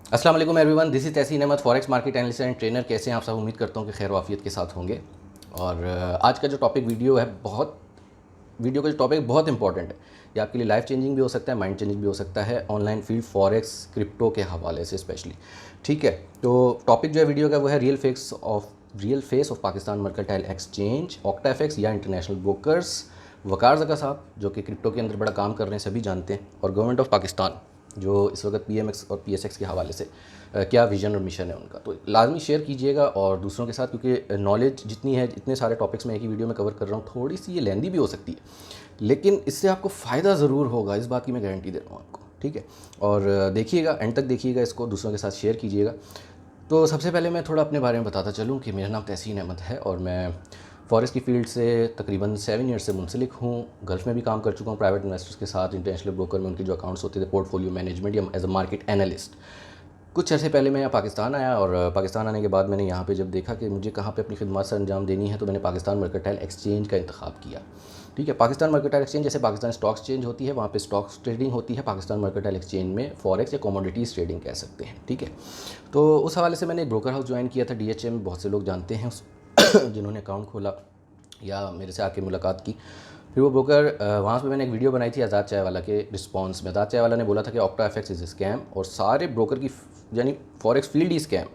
अस्सलाम वालेकुम everyone, this is Tahseen Ahmed, forex market analyst and trainer. कैसे हैं आप सब? उम्मीद करता हूँ कि खैर वाफियत के साथ होंगे। और आज का जो टॉपिक वीडियो है, वीडियो का जो टॉपिक बहुत इंपॉर्टेंट है। ये आपके लिए लाइफ चेंजिंग भी हो सकता है, माइंड चेंजिंग भी हो सकता है, ऑनलाइन फील्ड फॉरेक्स क्रिप्टो के हवाले से स्पेशली। ठीक है, तो टॉपिक जो है वीडियो का वो है real face of Pakistan mercantile exchange, octa-FX या इंटरनेशनल ब्रोकर्स। वकार ज़का साहब जो कि क्रिप्टो के अंदर बड़ा काम कर रहे हैं, सभी जानते हैं, और गवर्नमेंट ऑफ पाकिस्तान जो इस वक्त पीएमएक्स और पीएसएक्स के हवाले से क्या विज़न और मिशन है उनका, तो लाजमी शेयर कीजिएगा और दूसरों के साथ, क्योंकि नॉलेज जितनी है, इतने सारे टॉपिक्स मैं एक ही वीडियो में कवर कर रहा हूँ, थोड़ी सी ये लेंदी भी हो सकती है, लेकिन इससे आपको फ़ायदा ज़रूर होगा, इस बात की मैं गारंटी दे रहा हूँ आपको। ठीक है, और देखिएगा, एंड तक देखिएगा, इसको दूसरों के साथ शेयर कीजिएगा। तो सबसे पहले मैं थोड़ा अपने बारे में बताता चलूँ कि मेरा नाम तहसीन अहमद है और मैं फॉरेस्ट की फ़ील्ड से तकरीबन 7 ईयर्स से मुंसलिक हूँ। गल्फ़ में भी काम कर चुका हूँ प्राइवेट इन्वेस्टर्स के साथ, इंटरनेशनल ब्रोकर में उनके जो अकाउंट्स होते थे, पोर्टफोलियो मैनेजमेंट या एज अ मार्केट एनालिस्ट। कुछ अर्से पहले मैं यहाँ पाकिस्तान आया और पाकिस्तान आने के बाद मैंने यहाँ पे जब देखा कि मुझे कहाँ पे अपनी खिदमत सर अंजाम देनी है, तो मैंने पाकिस्तान मर्केंटाइल एक्सचेंज का इंतखाब किया। ठीक है, पाकिस्तान मर्केंटाइल एक्सचेंज जैसे पाकिस्तान स्टॉक एक्सचेंज होती है, वहाँ पे स्टॉक्स ट्रेडिंग होती है, पाकिस्तान मर्केंटाइल एक्सचेंज में फॉरेक्स या कमोडिटीज़ ट्रेडिंग कह सकते हैं। ठीक है, तो उस हवाले से मैंने एक ब्रोकर हाउस ज्वाइन किया था, डीएचएम, बहुत से लोग जानते हैं उस जिन्होंने अकाउंट खोला या मेरे से आके मुलाकात की। फिर वो ब्रोकर वहाँ पे मैंने एक वीडियो बनाई थी आज़ाद चाय वाला के रिस्पांस में। आज़ाद चाय वाला ने बोला था कि ऑक्टा-एफएक्स इज़ स्कैम, और सारे ब्रोकर की यानी फॉरेक्स फील्ड ही स्कैम,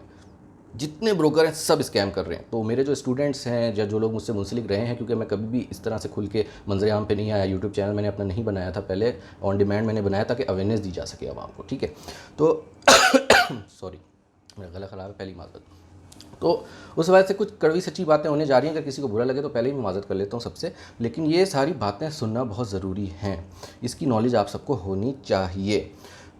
जितने ब्रोकर हैं सब स्कैम कर रहे हैं। तो मेरे जो स्टूडेंट्स हैं या जो लोग मुझसे मुंसलिक रहे हैं, क्योंकि मैं कभी भी इस तरह से खुल के मंजर आम पे नहीं आया, यूट्यूब चैनल मैंने अपना नहीं बनाया था, पहले ऑन डिमांड मैंने बनाया ताकि अवेयरनेस दी जा सके आवाम को। ठीक है, तो सॉरी, मेरा गला ख़राब है, पहली माजरत। तो उस वजह से कुछ कड़वी सच्ची बातें होने जा रही हैं, अगर किसी को बुरा लगे तो पहले ही मैं माज़रत कर लेता हूँ सबसे, लेकिन ये सारी बातें सुनना बहुत ज़रूरी हैं, इसकी नॉलेज आप सबको होनी चाहिए।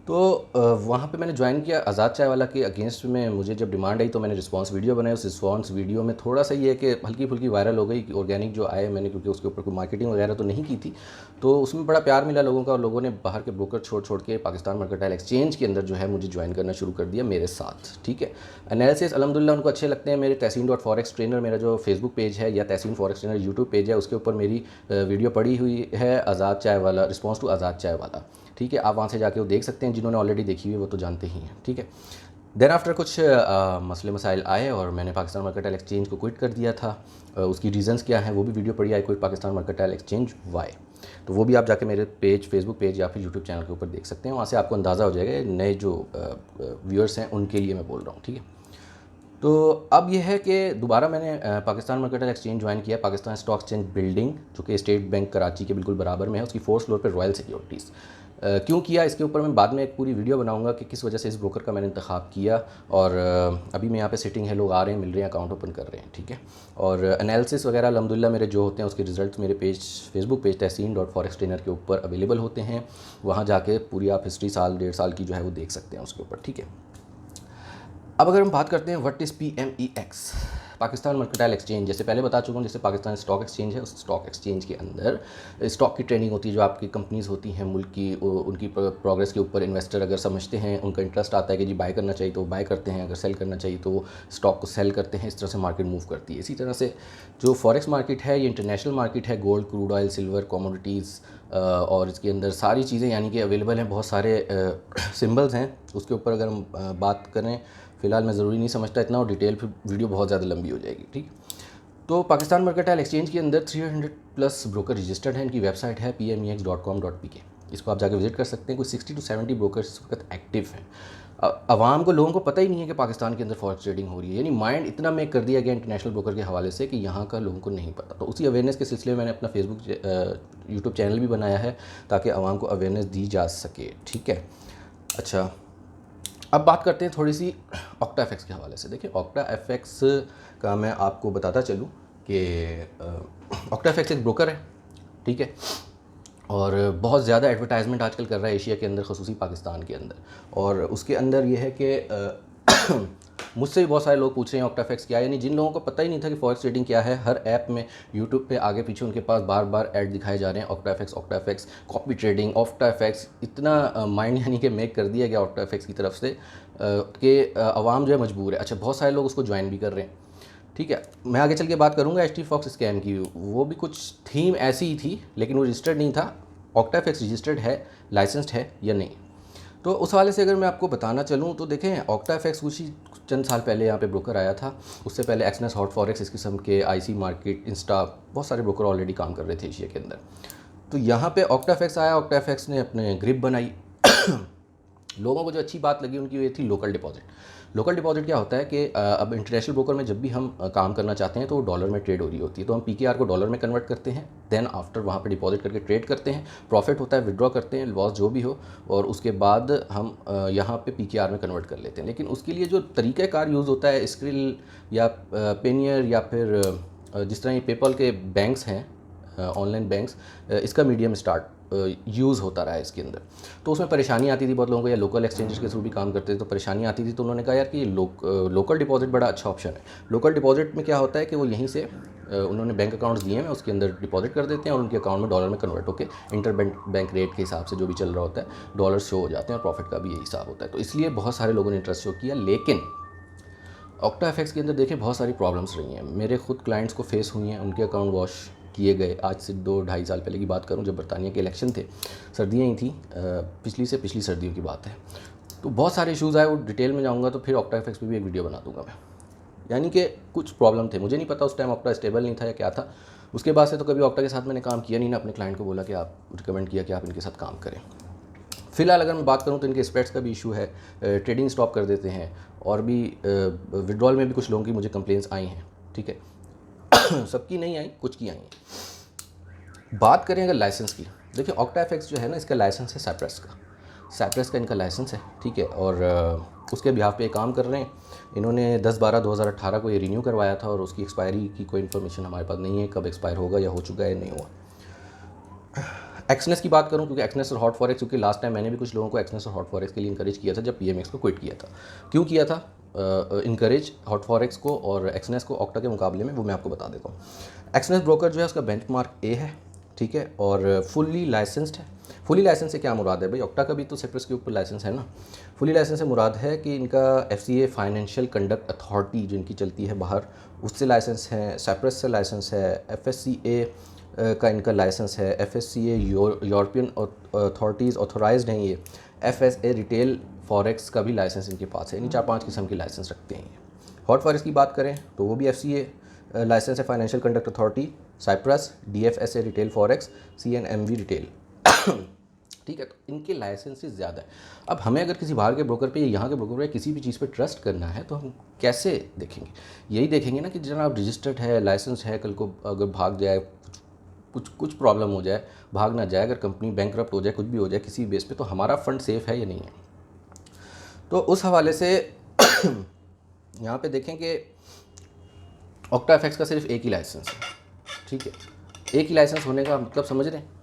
तो वहाँ पे मैंने ज्वाइन किया आज़ाद चाय वाला के अगेंस्ट में। मुझे जब डिमांड आई तो मैंने रिस्पांस वीडियो बनाई। उस रिस्पांस वीडियो में थोड़ा सा ये है कि हल्की फुल्की वायरल हो गई, ऑर्गेनिक जो आए मैंने, क्योंकि उसके ऊपर कोई मार्केटिंग वगैरह तो नहीं की थी, तो उसमें बड़ा प्यार मिला लोगों का, और लोगों ने बाहर के ब्रोकर छोड़ के पाकिस्तान मर्केंटाइल एक्सचेंज के अंदर जो है मुझे ज्वाइन करना शुरू कर दिया मेरे साथ। ठीक है, एनालिसिस अल्हम्दुलिल्लाह उनको अच्छे लगते हैं। मेरे तहसीन.फॉरेक्स ट्रेनर मेरा जो फेसबुक पेज है, या तहसीन फॉरेक्स ट्रेनर यूट्यूब पेज है, उसके ऊपर मेरी वीडियो पड़ी हुई है, आज़ाद चाय वाला, रिस्पॉन्स टू आज़ाद चाय वाला। ठीक है, आप वहाँ से जाके वो देख सकते हैं, जिन्होंने ऑलरेडी देखी हुई है वो तो जानते ही हैं। ठीक है, देन आफ्टर कुछ मसले मसाइल आए और मैंने पाकिस्तान मर्केंटाइल एक्सचेंज को क्विट कर दिया था। उसकी रीज़न्स क्या हैं वो भी वीडियो पड़ी, I quit Pakistan mercantile exchange why. तो वो भी आप जाके मेरे पेज, फेसबुक पेज या फिर यूट्यूब चैनल के ऊपर देख सकते हैं, वहाँ से आपको अंदाज़ा हो जाएगा। नए जो व्यूअर्स हैं उनके लिए मैं बोल रहा हूँ। ठीक है, तो अब यह है कि दोबारा मैंने पाकिस्तान मर्केंटाइल एक्सचेंज ज्वाइन किया, पाकिस्तान स्टॉक एक्सचेंज बिल्डिंग, जो कि स्टेट बैंक कराची के बिल्कुल बराबर में है, उसकी 4th फ्लोर पर रॉयल सिक्योरिटीज़। क्यों किया, इसके ऊपर मैं बाद में एक पूरी वीडियो बनाऊंगा कि किस वजह से इस ब्रोकर का मैंने इंतखाब किया। और अभी मैं यहाँ पे सिटिंग है, लोग आ रहे हैं, मिल रहे हैं, अकाउंट ओपन कर रहे हैं। ठीक है, और एनालिसिस वगैरह अल्हम्दुलिल्लाह मेरे जो होते हैं उसके रिजल्ट्स मेरे पेज, फेसबुक पेज तहसीन.फॉरेक्स ट्रेनर के ऊपर अवेलेबल होते हैं। वहाँ जाके पूरी आप हिस्ट्री साल 1.5 साल की जो है वो देख सकते हैं उसके ऊपर। ठीक है, अब अगर हम बात करते हैं what is PMEX, Pakistan mercantile exchange, जैसे पहले बता चुका हूँ, जैसे पाकिस्तान स्टॉक एक्सचेंज है, उस स्टॉक एक्सचेंज के अंदर स्टॉक की ट्रेडिंग होती है। जो आपकी कंपनीज़ होती हैं मुल्क की, उनकी प्रोग्रेस के ऊपर इन्वेस्टर अगर समझते हैं, उनका इंटरेस्ट आता है कि जी बाय करना चाहिए तो वो बाय करते हैं, अगर सेल करना चाहिए तो वो स्टॉक को सेल करते हैं। इस तरह से मार्केट मूव करती है। इसी तरह से जो फॉरेक्स मार्केट है, ये इंटरनेशनल मार्केट है, gold, crude oil, silver, commodities, और इसके अंदर सारी चीज़ें यानी कि अवेलेबल हैं, बहुत सारे सिंबल्स हैं उसके ऊपर। अगर हम बात करें, फ़िलहाल मैं ज़रूरी नहीं समझता इतना, और डिटेल फिर वीडियो बहुत ज़्यादा लंबी हो जाएगी। ठीक, तो पाकिस्तान मर्केंटाइल एक्सचेंज के अंदर 300+ ब्रोकर रजिस्टर्ड हैं। इनकी वेबसाइट है pmex.com.pk, इसको आप जाके विजिट कर सकते हैं। कुछ 60 to 70 ब्रोकर्स इस वक्त एक्टिव हैं। अवाम को, लोगों को पता ही नहीं है कि पाकिस्तान के अंदर फॉरेक्स ट्रेडिंग हो रही है, यानी माइंड इतना मेक कर दिया गया इंटरनेशनल ब्रोकर के हवाले से कि यहाँ का लोगों को नहीं पता। तो उसी अवेयरनेस के सिलसिले में मैंने अपना फेसबुक, यूट्यूब चैनल भी बनाया है ताकि आवाम को अवेयरनेस दी जा सके। ठीक है, अच्छा, अब बात करते हैं थोड़ी सी ऑक्टा-एफएक्स के हवाले से। देखिए, ऑक्टा-एफएक्स का मैं आपको बताता चलूँ कि ऑक्टा-एफएक्स एक ब्रोकर है। ठीक है, और बहुत ज़्यादा एडवर्टाइजमेंट आजकल कर रहा है एशिया के अंदर, ख़ुसूसी पाकिस्तान के अंदर। और उसके अंदर ये है कि मुझसे भी बहुत सारे लोग पूछ रहे हैं ऑक्टा-एफएक्स क्या है, यानी जिन लोगों को पता ही नहीं था कि फॉरेक्स ट्रेडिंग क्या है, हर ऐप में, यूट्यूब पे आगे पीछे उनके पास बार बार ऐड दिखाए जा रहे हैं, ऑक्टा-एफएक्स, कॉपी ट्रेडिंग, ऑक्टा-एफएक्स। इतना माइंड यानी कि मेक कर दिया गया ऑक्टा-एफएक्स की तरफ से कि अवाम जो है मजबूर है। अच्छा, बहुत सारे लोग उसको ज्वाइन भी कर रहे हैं। ठीक है, मैं आगे चल के बात करूँगा एचटी फॉक्स स्कैम की, वो भी कुछ थीम ऐसी ही थी, लेकिन वो रजिस्टर्ड नहीं था। ऑक्टा-एफएक्स रजिस्टर्ड है, लाइसेंस्ड है या नहीं? तो उस हवाले से अगर मैं आपको बताना चलूँ तो देखें, ऑक्टाफेक्स कुछ ही चंद साल पहले यहाँ पे ब्रोकर आया था। उससे पहले एक्सनेस, हॉट फॉरेक्स, इस किस्म के आईसी मार्केट, इंस्टा, बहुत सारे ब्रोकर ऑलरेडी काम कर रहे थे एशिया के अंदर। तो यहाँ पे ऑक्टाफेक्स आया, ऑक्टाफेक्स ने अपने ग्रिप बनाई। लोगों को जो अच्छी बात लगी उनकी ये थी लोकल डिपॉजिट। लोकल डिपॉजिट क्या होता है कि अब इंटरनेशनल ब्रोकर में जब भी हम काम करना चाहते हैं तो वो डॉलर में ट्रेड हो रही होती है, तो हम पीकेआर को डॉलर में कन्वर्ट करते हैं, देन आफ्टर वहाँ पे डिपॉजिट करके ट्रेड करते हैं, प्रॉफिट होता है विड्रॉ करते हैं, लॉस जो भी हो, और उसके बाद हम यहाँ पे पीकेआर में कन्वर्ट कर लेते हैं। लेकिन उसके लिए जो तरीक़ाकार यूज़ होता है, स्क्रिल या पेनियर या फिर जिस तरह ये पेपल के बैंक्स हैं, ऑनलाइन बैंक्स, इसका मीडियम स्टार्ट यूज़ होता रहा है इसके अंदर। तो उसमें परेशानी आती थी बहुत लोगों को, या लोकल एक्सचेंजेस के थ्रू भी काम करते थे तो परेशानी आती थी। तो उन्होंने कहा यार कि लोकल डिपॉजिट बड़ा अच्छा ऑप्शन है। लोकल डिपॉजिट में क्या होता है कि वो यहीं से उन्होंने बैंक अकाउंट्स दिए हैं, उसके अंदर डिपॉजिट कर देते हैं और उनके अकाउंट में डॉलर में कन्वर्ट होकर इंटर बैंक रेट के हिसाब से जो भी चल रहा होता है डॉलर शो हो जाते हैं, और प्रॉफिट का भी यही हिसाब होता है। तो इसलिए बहुत सारे लोगों ने इंटरेस्ट शो किया। लेकिन ऑक्टाफेक्स के अंदर देखिए बहुत सारी प्रॉब्लम्स रही हैं, मेरे खुद क्लाइंट्स को फेस हुई हैं, उनके अकाउंट वॉश किए गए। आज से 2-2.5 साल पहले की बात करूं, जब बरतानिया के इलेक्शन थे, सर्दियाँ ही थी, पिछली से पिछली सर्दियों की बात है। तो बहुत सारे इश्यूज़ आए, वो डिटेल में जाऊंगा तो फिर ऑक्टाफेक्स पे भी एक वीडियो बना दूंगा मैं। यानी कि कुछ प्रॉब्लम थे, मुझे नहीं पता उस टाइम ऑक्टा स्टेबल नहीं था या क्या था। उसके बाद से तो कभी ऑक्टा के साथ मैंने काम किया नहीं ना, अपने क्लाइंट को बोला कि आप रिकमेंड किया कि आप इनके साथ काम करें। फ़िलहाल अगर मैं बात करूं तो इनके स्प्रेड्स का भी इशू है, ट्रेडिंग स्टॉप कर देते हैं, और भी विड्रॉल में भी कुछ लोगों की मुझे कंप्लेंट्स आई हैं, ठीक है। सबकी नहीं आई, कुछ की आई हैं। बात करें अगर लाइसेंस की, देखिए ऑक्टाफेक्स जो है ना, इसका लाइसेंस है साइप्रस का इनका लाइसेंस है, ठीक है। और उसके बिहाफ पे काम कर रहे हैं। इन्होंने 10/12/2018 को ये रिन्यू करवाया था, और उसकी एक्सपायरी की कोई इन्फॉर्मेशन हमारे पास नहीं है, कब एक्सपायर होगा या हो चुका है नहीं हुआ। एक्सनेस की बात करूं, क्योंकि एक्सनेस और हॉट फॉरेक्स, क्योंकि लास्ट टाइम मैंने भी कुछ लोगों को एक्सनेस और हॉट फॉरेक्स के लिए इंकरेज किया था जब पीएमएक्स को क्विट किया था। क्यों किया था इंकरेज हॉट फॉरेक्स को और एक्सनेस को ऑक्टा के मुकाबले में, वो मैं आपको बता देता हूँ। एक्सनेस ब्रोकर जो है उसका बेंचमार्क ए है, ठीक है, और फुल्ली लाइसेंस्ड है। फुली लाइसेंस से क्या मुराद है भाई, ऑक्टा का भी तो साइप्रस के ऊपर लाइसेंस है ना। फुली लाइसेंस से मुराद है कि इनका एफसीए फाइनेंशियल कंडक्ट अथॉरिटी जो इनकी चलती है बाहर, उससे लाइसेंस है, साइप्रस से लाइसेंस है, एफएससीए का इनका लाइसेंस है, एफएससीए यूरोपियन अथॉरिटीज़ ऑथोराइज्ड हैं ये, एफएसए रिटेल फॉरेक्स का भी लाइसेंस इनके पास है। इन 4-5 किस्म के लाइसेंस रखते हैं ये। हॉट फॉरेक्स की बात करें तो वो भी एफसीए लाइसेंस है, financial conduct authority, Cyprus, DFSA retail forex, CNMV retail, ठीक है। तो इनके लाइसेंसेस ज़्यादा है। अब हमें अगर किसी बाहर के ब्रोकर पे या यहाँ के ब्रोकर पे किसी भी चीज़ पे ट्रस्ट करना है तो हम कैसे देखेंगे? यही देखेंगे ना कि जनाब रजिस्टर्ड है, लाइसेंस है, कल को अगर भाग जाए, कुछ प्रॉब्लम हो जाए, भाग ना जाए, अगर कंपनी बैंकरप्ट हो जाए, कुछ भी हो जाए किसी बेस पे, तो हमारा फ़ंड सेफ़ है या नहीं है। तो उस हवाले से यहाँ पे देखें कि ऑक्टाफेक्स का सिर्फ एक ही लाइसेंस है, ठीक है। एक ही लाइसेंस होने का मतलब समझ रहे हैं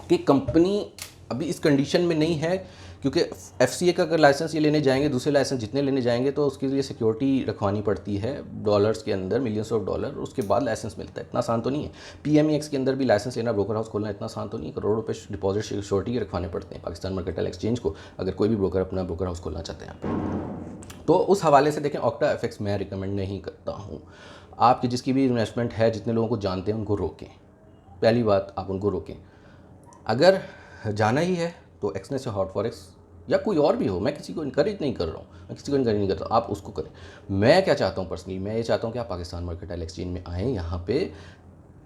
कि कंपनी अभी इस कंडीशन में नहीं है, क्योंकि एफसीए का अगर लाइसेंस ये लेने जाएंगे, दूसरे लाइसेंस जितने लेने जाएंगे तो उसके लिए सिक्योरिटी रखवानी पड़ती है डॉलर्स के अंदर, मिलियंस ऑफ डॉलर, उसके बाद लाइसेंस मिलता है। इतना आसान तो नहीं है। पीएमईएक्स के अंदर भी लाइसेंस लेना, ब्रोकर हाउस खोलना इतना आसान तो नहीं है। करोड़ों रुपये डिपॉजिट सिक्योरिटी के रखवाने पड़ते हैं पाकिस्तान मर्केंटाइल एक्सचेंज को, अगर कोई भी ब्रोकर अपना ब्रोकर हाउस खोलना चाहते हैं। तो उस हवाले से देखें, ऑक्टाफेक्स मैं रिकमेंड नहीं करता हूँ। आपकी जिसकी भी इन्वेस्टमेंट है, जितने लोगों को जानते हैं उनको रोकें। पहली बात, आप उनको रोकें। अगर जाना ही है तो एक्सनेस या हॉट फॉरेक्स या कोई और भी हो, मैं किसी को इनकरेज नहीं कर रहा हूँ, मैं किसी को इनकरेज नहीं करता, आप उसको करें। मैं क्या चाहता हूँ पर्सनली, मैं ये चाहता हूँ कि आप पाकिस्तान मर्केंटाइल एक्सचेंज में आएँ। यहाँ पे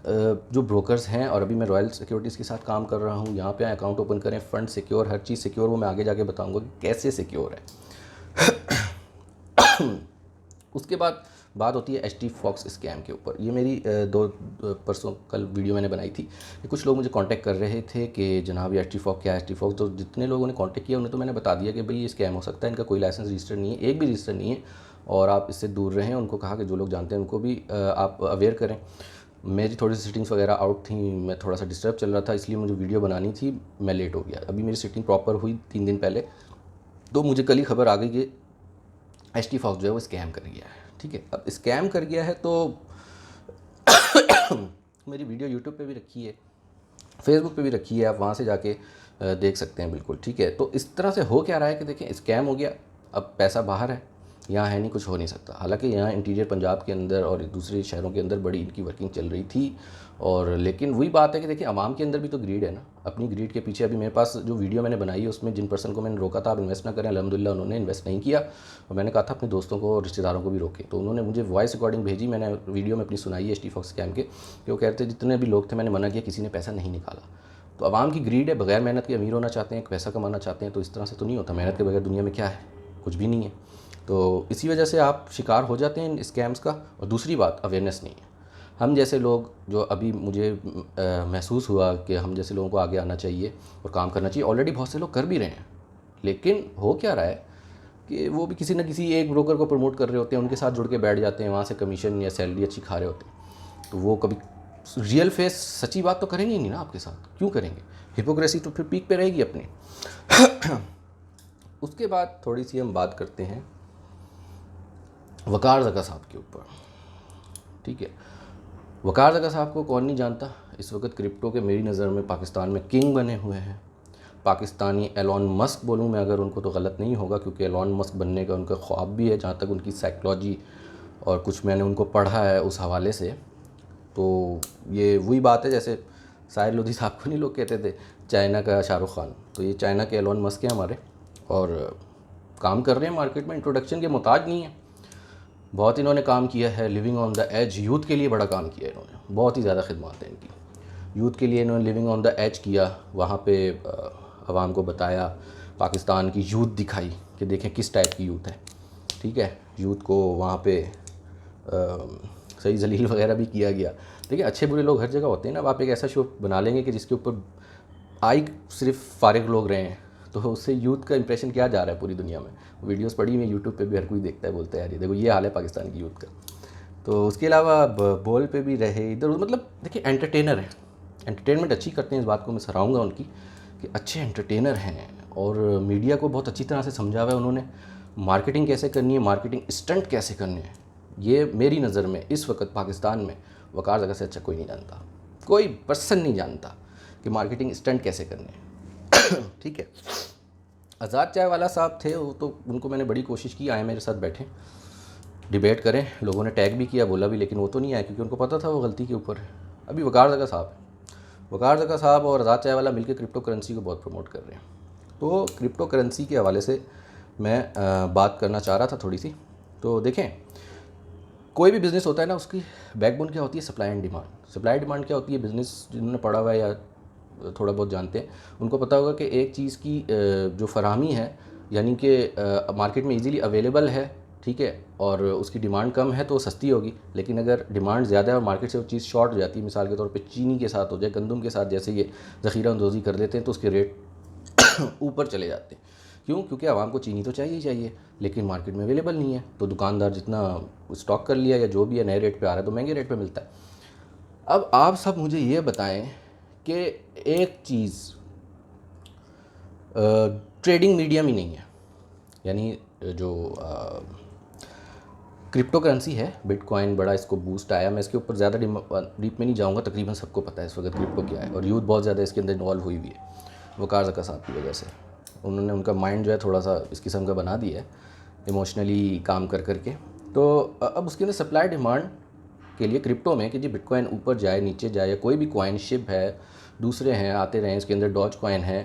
जो ब्रोकर्स हैं, और अभी मैं रॉयल सिक्योरिटीज़ के साथ काम कर रहा हूँ, यहाँ पे अकाउंट ओपन करें, फ़ंड सिक्योर, हर चीज़ सिक्योर, वो मैं आगे जाके बताऊँगा कि कैसे सिक्योर है। उसके बाद बात होती है एचटी फॉक्स स्कैम के ऊपर। ये मेरी परसों कल वीडियो मैंने बनाई थी कि कुछ लोग मुझे कांटेक्ट कर रहे थे कि जनाब ये एचटी फॉक्स क्या है, एचटी फॉक्स। तो जितने लोगों ने कांटेक्ट किया उन्हें तो मैंने बता दिया कि भाई ये स्कैम हो सकता है, इनका कोई लाइसेंस रजिस्टर नहीं है, एक भी रजिस्टर नहीं है, और आप इससे दूर रहें। उनको कहा कि जो लोग जानते हैं उनको भी आप अवेयर करें। मेरी थोड़ी सी सिटिंग्स वगैरह आउट थी, मैं थोड़ा सा डिस्टर्ब चल रहा था, इसलिए मुझे वीडियो बनानी थी, मैं लेट हो गया। अभी मेरी सिटिंग प्रॉपर हुई 3 दिन पहले, तो मुझे कल ही खबर आ गई कि एचटी फॉक्स जो है वो स्कैम कर गया है, ठीक है। अब स्कैम कर गया है तो मेरी वीडियो यूट्यूब पे भी रखी है, फेसबुक पे भी रखी है, आप वहाँ से जाके देख सकते हैं, बिल्कुल ठीक है। तो इस तरह से हो क्या रहा है कि देखें, स्कैम हो गया, अब पैसा बाहर है, यहाँ है नहीं, कुछ हो नहीं सकता। हालांकि यहाँ इंटीरियर पंजाब के अंदर और दूसरे शहरों के अंदर बड़ी इनकी वर्किंग चल रही थी। और लेकिन वही बात है कि देखिए आवाम के अंदर भी तो ग्रीड है ना। अपनी ग्रीड के पीछे अभी मेरे पास जो वीडियो मैंने बनाई है उसमें जिन पर्सन को मैंने रोका था आप इन्वेस्ट ना करें, अल्हम्दुलिल्लाह उन्होंने इन्वेस्ट नहीं किया। और मैंने कहा था अपने दोस्तों को और रिश्तेदारों को भी रोके, तो उन्होंने मुझे वॉइस रिकॉर्डिंग भेजी, मैंने वीडियो में अपनी सुनाई है ST Fox स्कैम के, कि वो कहते जितने भी लोग थे मैंने मना किया, किसी ने पैसा नहीं निकाला। तो आवाम की ग्रीड है, बगैर मेहनत के अमीर होना चाहते हैं, पैसा कमाना चाहते हैं, तो इस तरह से तो नहीं होता। मेहनत के बगैर दुनिया में क्या है, कुछ भी नहीं है। तो इसी वजह से आप शिकार हो जाते हैं इन स्कैम्स का। और दूसरी बात, अवेयरनेस नहीं है। हम जैसे लोग जो अभी मुझे महसूस हुआ कि हम जैसे लोगों को आगे आना चाहिए और काम करना चाहिए, ऑलरेडी बहुत से लोग कर भी रहे हैं। लेकिन हो क्या रहा है कि वो भी किसी न किसी एक ब्रोकर को प्रमोट कर रहे होते हैं, उनके साथ जुड़ के बैठ जाते हैं, वहाँ से कमीशन या सैलरी अच्छी खा रहे होते हैं। तो वो कभी रियल फेस सच्ची बात तो करेंगे ही नहीं ना आपके साथ, क्यों करेंगे? हिपोक्रेसी तो फिर पीक पे रहेगी अपनी। उसके बाद थोड़ी सी हम बात करते हैं वकार ज़का साहब के ऊपर। ठीक है, वकार ज़का साहब को कौन नहीं जानता। इस वक्त क्रिप्टो के मेरी नज़र में पाकिस्तान में किंग बने हुए हैं। पाकिस्तानी एलॉन मस्क बोलूँ मैं अगर उनको तो गलत नहीं होगा, क्योंकि एलॉन मस्क बनने का उनका ख्वाब भी है, जहाँ तक उनकी साइकोलॉजी और कुछ मैंने उनको पढ़ा है उस हवाले से। तो ये वही बात है जैसे साहिर लोधी साहब को नहीं लोग कहते थे चाइना का शाहरुख खान, तो ये चाइना के एलॉन मस्क हैं हमारे, और काम कर रहे हैं मार्केट में, इंट्रोडक्शन के मोहताज नहीं है। बहुत इन्होंने काम किया है, living on the edge, youth के लिए बड़ा काम किया इन्होंने, बहुत ही ज़्यादा खिदमत है इनकी। यूथ के लिए इन्होंने लिविंग ऑन द एज किया, वहाँ पे आवाम को बताया, पाकिस्तान की यूथ दिखाई कि देखें किस टाइप की यूथ है। ठीक है, यूथ को वहाँ पे सही जलील वगैरह भी किया गया। देखिए अच्छे बुरे लोग हर जगह होते हैं ना। अब आप एक ऐसा शो बना लेंगे कि जिसके ऊपर आई सिर्फ फारिग लोग रहे हैं, तो उससे यूथ का इंप्रेशन क्या जा रहा है पूरी दुनिया में। वीडियोस पड़ी हुई यूट्यूब पे भी, हर कोई देखता है, बोलता है यार ये देखो ये हाल है पाकिस्तान की यूथ का। तो उसके अलावा बॉल पे भी रहे इधर, मतलब देखिए एंटरटेनर है, एंटरटेनमेंट अच्छी करते हैं, इस बात को मैं सराहूँगा उनकी कि अच्छे एंटरटेनर हैं। और मीडिया को बहुत अच्छी तरह से समझा हुआ है उन्होंने, मार्केटिंग कैसे करनी है, मार्केटिंग स्टंट कैसे करने हैं। ये मेरी नज़र में इस वक्त पाकिस्तान में वकार ज़का से अच्छा कोई नहीं जानता, कोई पर्सन नहीं जानता कि मार्केटिंग स्टंट कैसे करने हैं। ठीक है, आज़ाद चाय वाला साहब थे, वो तो उनको मैंने बड़ी कोशिश की आए मेरे साथ बैठें, डिबेट करें, लोगों ने टैग भी किया, बोला भी, लेकिन वो तो नहीं आए क्योंकि उनको पता था वो गलती के ऊपर है। अभी वकार ज़का साहब है, वकार ज़का साहब और आज़ाद चाय वाला मिलकर क्रिप्टो करेंसी को बहुत प्रमोट कर रहे हैं। तो क्रिप्टो करेंसी के हवाले से मैं बात करना चाह रहा था थोड़ी सी। तो देखें, कोई भी बिज़नेस होता है ना, उसकी बैकबोन क्या होती है? Supply and demand. Supply demand क्या होती है? बिज़नेस जिन्होंने पढ़ा हुआ है या थोड़ा बहुत जानते हैं उनको पता होगा कि एक चीज़ की जो फराहमी है, यानी कि मार्केट में इजीली अवेलेबल है, ठीक है, और उसकी डिमांड कम है तो सस्ती होगी। लेकिन अगर डिमांड ज़्यादा है और मार्केट से वो चीज़ शॉर्ट हो जाती है, मिसाल के तौर पे चीनी के साथ हो जाए, गंदम के साथ जैसे ये ज़ख़ीरा अंदोज़ी कर देते हैं, तो उसके रेट ऊपर चले जाते हैं। क्यों? क्योंकि आवाम को चीनी तो चाहिए ही चाहिए, लेकिन मार्केट में अवेलेबल नहीं है, तो दुकानदार जितना स्टॉक कर लिया या जो भी है नए रेट पे आ रहा है तो महंगे रेट पे मिलता है। अब आप सब मुझे ये बताएं कि एक चीज़ ट्रेडिंग मीडियम ही नहीं है, यानी जो क्रिप्टो करेंसी है, बिटकॉइन बड़ा इसको बूस्ट आया। मैं इसके ऊपर ज़्यादा डीप में नहीं जाऊँगा, तकरीबन सबको पता है इस वक्त क्रिप्टो क्या है, और यूथ बहुत ज़्यादा इसके अंदर इन्वॉल्व हुई हुई है वकार ज़का साहब की वजह से। उन्होंने उनका माइंड जो है थोड़ा सा इस किस्म का बना दिया है, इमोशनली काम कर करके। तो अब उसके अंदर सप्लाई डिमांड के लिए क्रिप्टो में कि जी बिटकॉइन ऊपर जाए नीचे जाए, या कोई भी कॉइन, शिप है, दूसरे हैं आते रहें, इसके अंदर डॉज कॉइन है,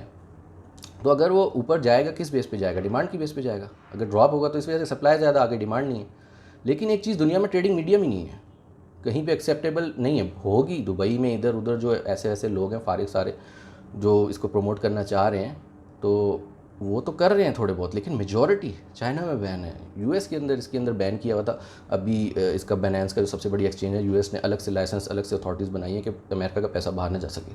तो अगर वो ऊपर जाएगा किस बेस पे जाएगा? डिमांड की बेस पे जाएगा। अगर ड्रॉप होगा तो इस वजह से सप्लाई ज़्यादा, आगे डिमांड नहीं है। लेकिन एक चीज़ दुनिया में ट्रेडिंग मीडियम ही नहीं है, कहीं पे एक्सेप्टेबल नहीं है। होगी दुबई में, इधर उधर जो ऐसे ऐसे लोग हैं फारिग सारे जो इसको प्रमोट करना चाह रहे हैं, तो वो तो कर रहे हैं थोड़े बहुत, लेकिन मेजॉरिटी चाइना में बैन है, यूएस के अंदर इसके अंदर बैन किया हुआ था। अभी इसका बाइनेंस का जो सबसे बड़ी एक्सचेंज है, यूएस ने अलग से लाइसेंस, अलग से अथॉरिटीज़ बनाई है कि अमेरिका का पैसा बाहर ना जा सके,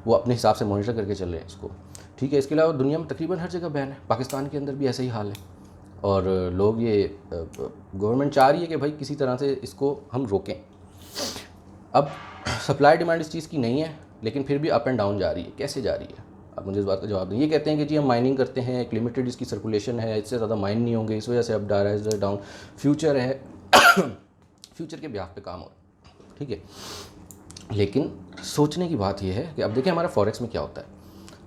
वो अपने हिसाब से मॉनिटर करके चल रहे हैं इसको। ठीक है, इसके अलावा दुनिया में तकरीबन हर जगह बैन है, पाकिस्तान के अंदर भी ऐसा ही हाल है। और लोग ये गवर्नमेंट चाह रही है कि भाई किसी तरह से इसको हम रोकें। अब सप्लाई डिमांड इस चीज़ की नहीं है, लेकिन फिर भी अप एंड डाउन जा रही है। कैसे जा रही है? अब मुझे इस बात का जवाब दें। ये कहते हैं कि जी हम माइनिंग करते हैं, एक लिमिटेड इसकी सर्कुलेशन है, इससे ज़्यादा माइन नहीं होंगे, इस वजह से अप जा रहा है, इधर डाउन। फ्यूचर है, फ्यूचर के ब्याह पे काम हो रहा है, ठीक है। लेकिन सोचने की बात यह है कि अब देखिए हमारा फॉरेक्स में क्या होता है।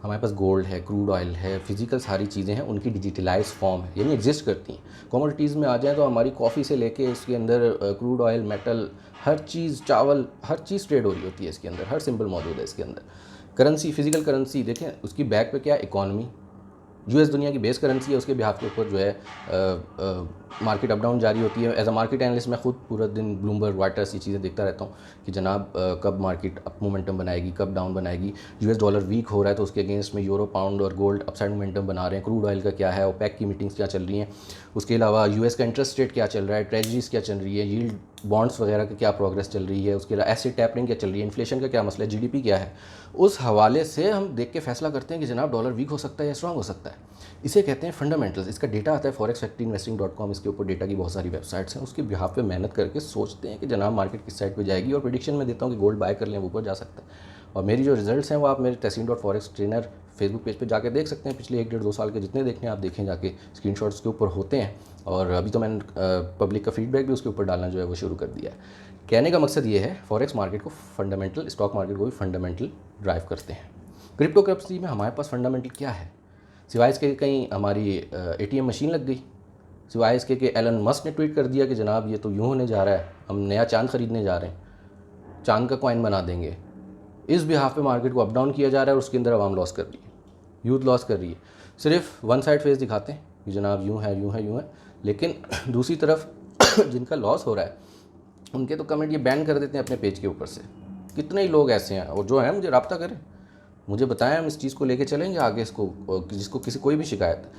हमारे पास गोल्ड है, क्रूड ऑयल है, फिजिकल सारी चीज़ें हैं, उनकी डिजिटलाइज फॉर्म है, यानी एग्जिस्ट करती हैं। कमोडिटीज़ में आ जाएँ तो हमारी कॉफ़ी से लेके इसके अंदर क्रूड ऑयल, मेटल, हर चीज़, चावल, हर चीज़ ट्रेड हो रही होती है इसके अंदर, हर सिंबल मौजूद है इसके अंदर। करेंसी, फिजिकल करेंसी देखें, उसकी बैक पे क्या है, इकॉनमी। यूएस दुनिया की बेस करेंसी है, उसके बिहाफ के ऊपर जो है मार्केट अप डाउन जारी होती है। एज अ मार्केट एनालिस्ट मैं खुद पूरा दिन ब्लूमबर्ग, रॉयटर्स, ये चीज़ें देखता रहता हूँ कि जनाब कब मार्केट अप मोमेंटम बनाएगी, कब डाउन बनाएगी। यूएस डॉलर वीक हो रहा है तो उसके अगेंस्ट में यूरो, पाउंड और गोल्ड अपसाइड मोमेंटम बना रहे हैं। क्रूड ऑयल का क्या है, ओपेक की मीटिंग्स क्या चल रही हैं, उसके अलावा यूएस का इंटरेस्ट रेट क्या चल रहा है, ट्रेजरीज क्या चल रही है, यील्ड बॉन्ड्स वगैरह की क्या प्रोग्रेस चल रही है, उसके अलावा एसिड टैपरिंग क्या चल रही है, इन्फ्लेशन का क्या मसला है, जीडीपी क्या है। उस हवाले से हम देख के फैसला करते हैं कि जनाब डॉलर वीक हो सकता है या स्ट्रांग हो सकता है। इसे कहते हैं फंडामेंटल्स। इसका डेटा आता है forexfactoryinvesting.com, इसके ऊपर डेटा की बहुत सारी वेबसाइट्स हैं, उसके बिहाफ पे मेहनत करके सोचते हैं कि जनाब मार्केट किस साइड पे जाएगी, और प्रेडिक्शन में देता हूँ कि गोल्ड बाय कर लें, वो ऊपर जा सकता है। और मेरी जो रिजल्ट्स हैं वो आप मेरे testing.forex ट्रेनर फेसबुक पेज पे जाके देख सकते हैं। पिछले 1-1.5-2 साल के जितने देखने आप देखें जाके, स्क्रीनशॉट्स के ऊपर होते हैं। और अभी तो मैंने पब्लिक का फीडबैक भी उसके ऊपर डालना जो है वो शुरू कर दिया है। कहने का मकसद ये है, फॉरेक्स मार्केट को फंडामेंटल, स्टॉक मार्केट को भी फंडामेंटल ड्राइव करते हैं। क्रिप्टो करेंसी में हमारे पास फंडामेंटल क्या है, सिवाय इसके कहीं हमारी एटीएम मशीन लग गई, सिवाय इसके कि एलन मस्क ने ट्वीट कर दिया कि जनाब ये तो यूँ होने जा रहा है, हम नया चांद ख़रीदने जा रहे हैं, चांद का कॉइन बना देंगे। इस बिहाफ पे मार्केट को अप डाउन किया जा रहा है और उसके अंदर आवाम लॉस कर रही है, यूथ लॉस कर रही है। सिर्फ वन साइड फेस दिखाते हैं कि जनाब यूँ है, यूँ है, यूँ है, लेकिन दूसरी तरफ जिनका लॉस हो रहा है उनके तो कमेंट ये बैन कर देते हैं अपने पेज के ऊपर से। कितने ही लोग ऐसे हैं, और जो हैं मुझे रब्ता करें, मुझे बताएं, हम इस चीज़ को लेके चलेंगे आगे। इसको जिसको किसी कोई भी शिकायत,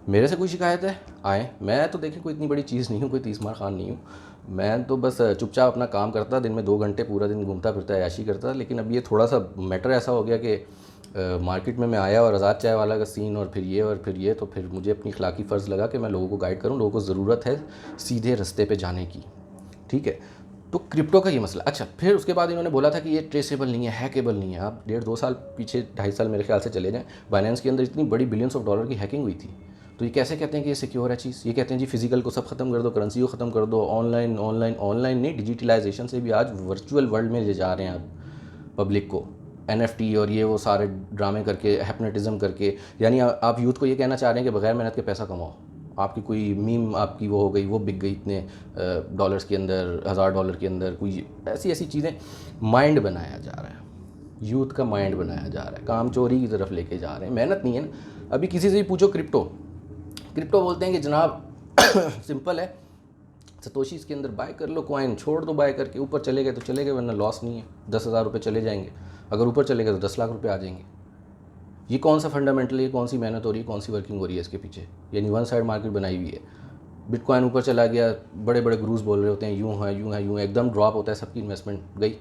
मेरे से कोई शिकायत है आए, मैं तो देखें कोई इतनी बड़ी चीज़ नहीं हूँ, कोई तीसमार खान नहीं हूँ। मैं तो बस चुपचाप अपना काम करता, दिन में 2 घंटे पूरा दिन घूमता फिरता ऐशी करता। लेकिन अब ये थोड़ा सा मैटर ऐसा हो गया कि मार्केट में मैं आया और आज़ाद चाय वाला का सीन, और फिर ये, तो फिर मुझे अपनी अखलाकी फ़र्ज़ लगा कि मैं लोगों को गाइड करूँ। लोगों को ज़रूरत है सीधे रास्ते पे जाने की, ठीक है। तो क्रिप्टो का ये मसला। अच्छा, फिर उसके बाद इन्होंने बोला था कि ये ट्रेसेबल नहीं है, हैकेबल नहीं है। आप 1.5-2 साल पीछे, 2.5 साल मेरे ख्याल से चले जाएँ, बाइनेंस के अंदर इतनी बड़ी बिलियंस ऑफ डॉलर की हैकिंग हुई थी। तो ये कैसे कहते हैं कि ये सिक्योर है चीज़? ये कहते हैं जी फिजिकल को सब खत्म कर दो, करेंसी को ख़त्म कर दो, ऑनलाइन ऑनलाइन ऑनलाइन नहीं, डिजिटलाइजेशन से भी आज वर्चुअल वर्ल्ड में ले जा रहे हैं आप पब्लिक को, NFT और ये वो सारे ड्रामे करके, हिप्नोटिज्म करके। यानी आप यूथ को ये कहना चाह रहे हैं कि बगैर मेहनत के पैसा कमाओ। आपकी कोई मीम आपकी वो हो गई, वो बिक गई इतने डॉलर्स के अंदर, $1000 के अंदर, कोई ऐसी ऐसी चीज़ें। माइंड बनाया जा रहा है, यूथ का माइंड बनाया जा रहा है, काम चोरी की तरफ लेके जा रहे हैं, मेहनत नहीं है ना। अभी किसी से भी पूछो क्रिप्टो बोलते हैं कि जनाब सिंपल है, सतोशी इसके अंदर बाय कर लो, कॉइन छोड़ दो बाय करके, ऊपर चले गए तो चले गए, वरना लॉस नहीं है, 10,000 रुपये चले जाएंगे। अगर ऊपर चले गए तो 10 लाख रुपये आ जाएंगे। ये कौन सा फंडामेंटल है, कौन सी मेहनत हो रही है, कौन सी वर्किंग हो रही है इसके पीछे? यानी वन साइड मार्केट बनाई हुई है। बिटकॉइन ऊपर चला गया, बड़े बड़े गुरूज बोल रहे होते हैं यूँ है, यूँ है, यूँ है, एकदम ड्रॉप होता है, सबकी इन्वेस्टमेंट गई।